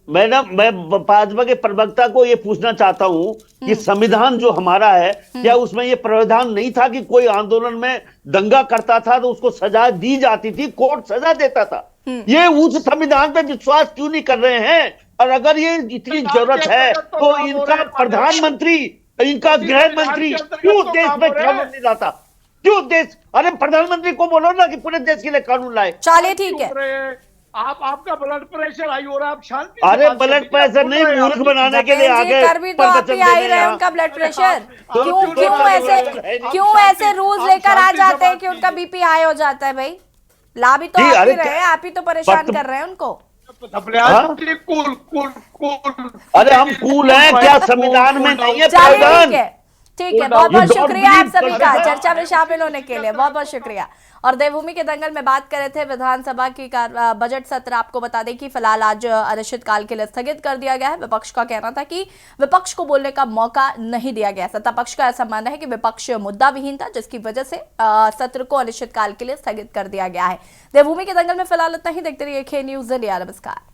मैडम, मैं भाजपा के प्रवक्ता को ये पूछना चाहता हूं कि संविधान जो हमारा है, क्या उसमें ये प्रावधान नहीं था कि कोई आंदोलन में दंगा करता था तो उसको सजा दी जाती थी, कोर्ट सजा देता था? ये उस संविधान पे विश्वास क्यों नहीं कर रहे हैं? और अगर ये इतनी जरूरत है तो इनका प्रधानमंत्री, इनका गृह मंत्री क्यों देश में कानून नहीं लाता? क्यों देश, अरे प्रधानमंत्री को बोलो ना कि पूरे देश के लिए कानून लाए। चलिए ठीक है। आपका ब्लड प्रेशर हाई हो रहा है, आप शांति से अरे बात ब्लड करिए। प्रेशर नहीं, मूर्ख बनाने के लिए जतेन जी, आगे कर भी तो आप ही आ ही रहे हैं उनका ब्लड प्रेशर। क्यों ऐसे रूल्स लेकर आ जाते हैं कि उनका बीपी हाई हो जाता है? भाई ला भी तो जी, आप ही अरे रहे हैं, आप ही तो परेशान कर रहे हैं उनको। कूल। अरे हम कूल हैं क्या? संविधान में नहीं है चलिए प्रावधान। ठीक है, ठीक है। बहुत बहुत शुक्रिया आप सभी का चर्चा में शामिल होने के लिए, बहुत बहुत शुक्रिया। और देवभूमि के दंगल में बात कर रहे थे विधानसभा की बजट सत्र। आपको बता दें कि फिलहाल आज अनिश्चितकाल के लिए स्थगित कर दिया गया है। विपक्ष का कहना था कि विपक्ष को बोलने का मौका नहीं दिया गया। सत्ता पक्ष का ऐसा मानना है कि विपक्ष मुद्दा विहीन था, जिसकी वजह से सत्र को अनिश्चितकाल के लिए स्थगित कर दिया गया है। देवभूमि के दंगल में फिलहाल इतना ही। देखते रहिए K News इंडिया। नमस्कार।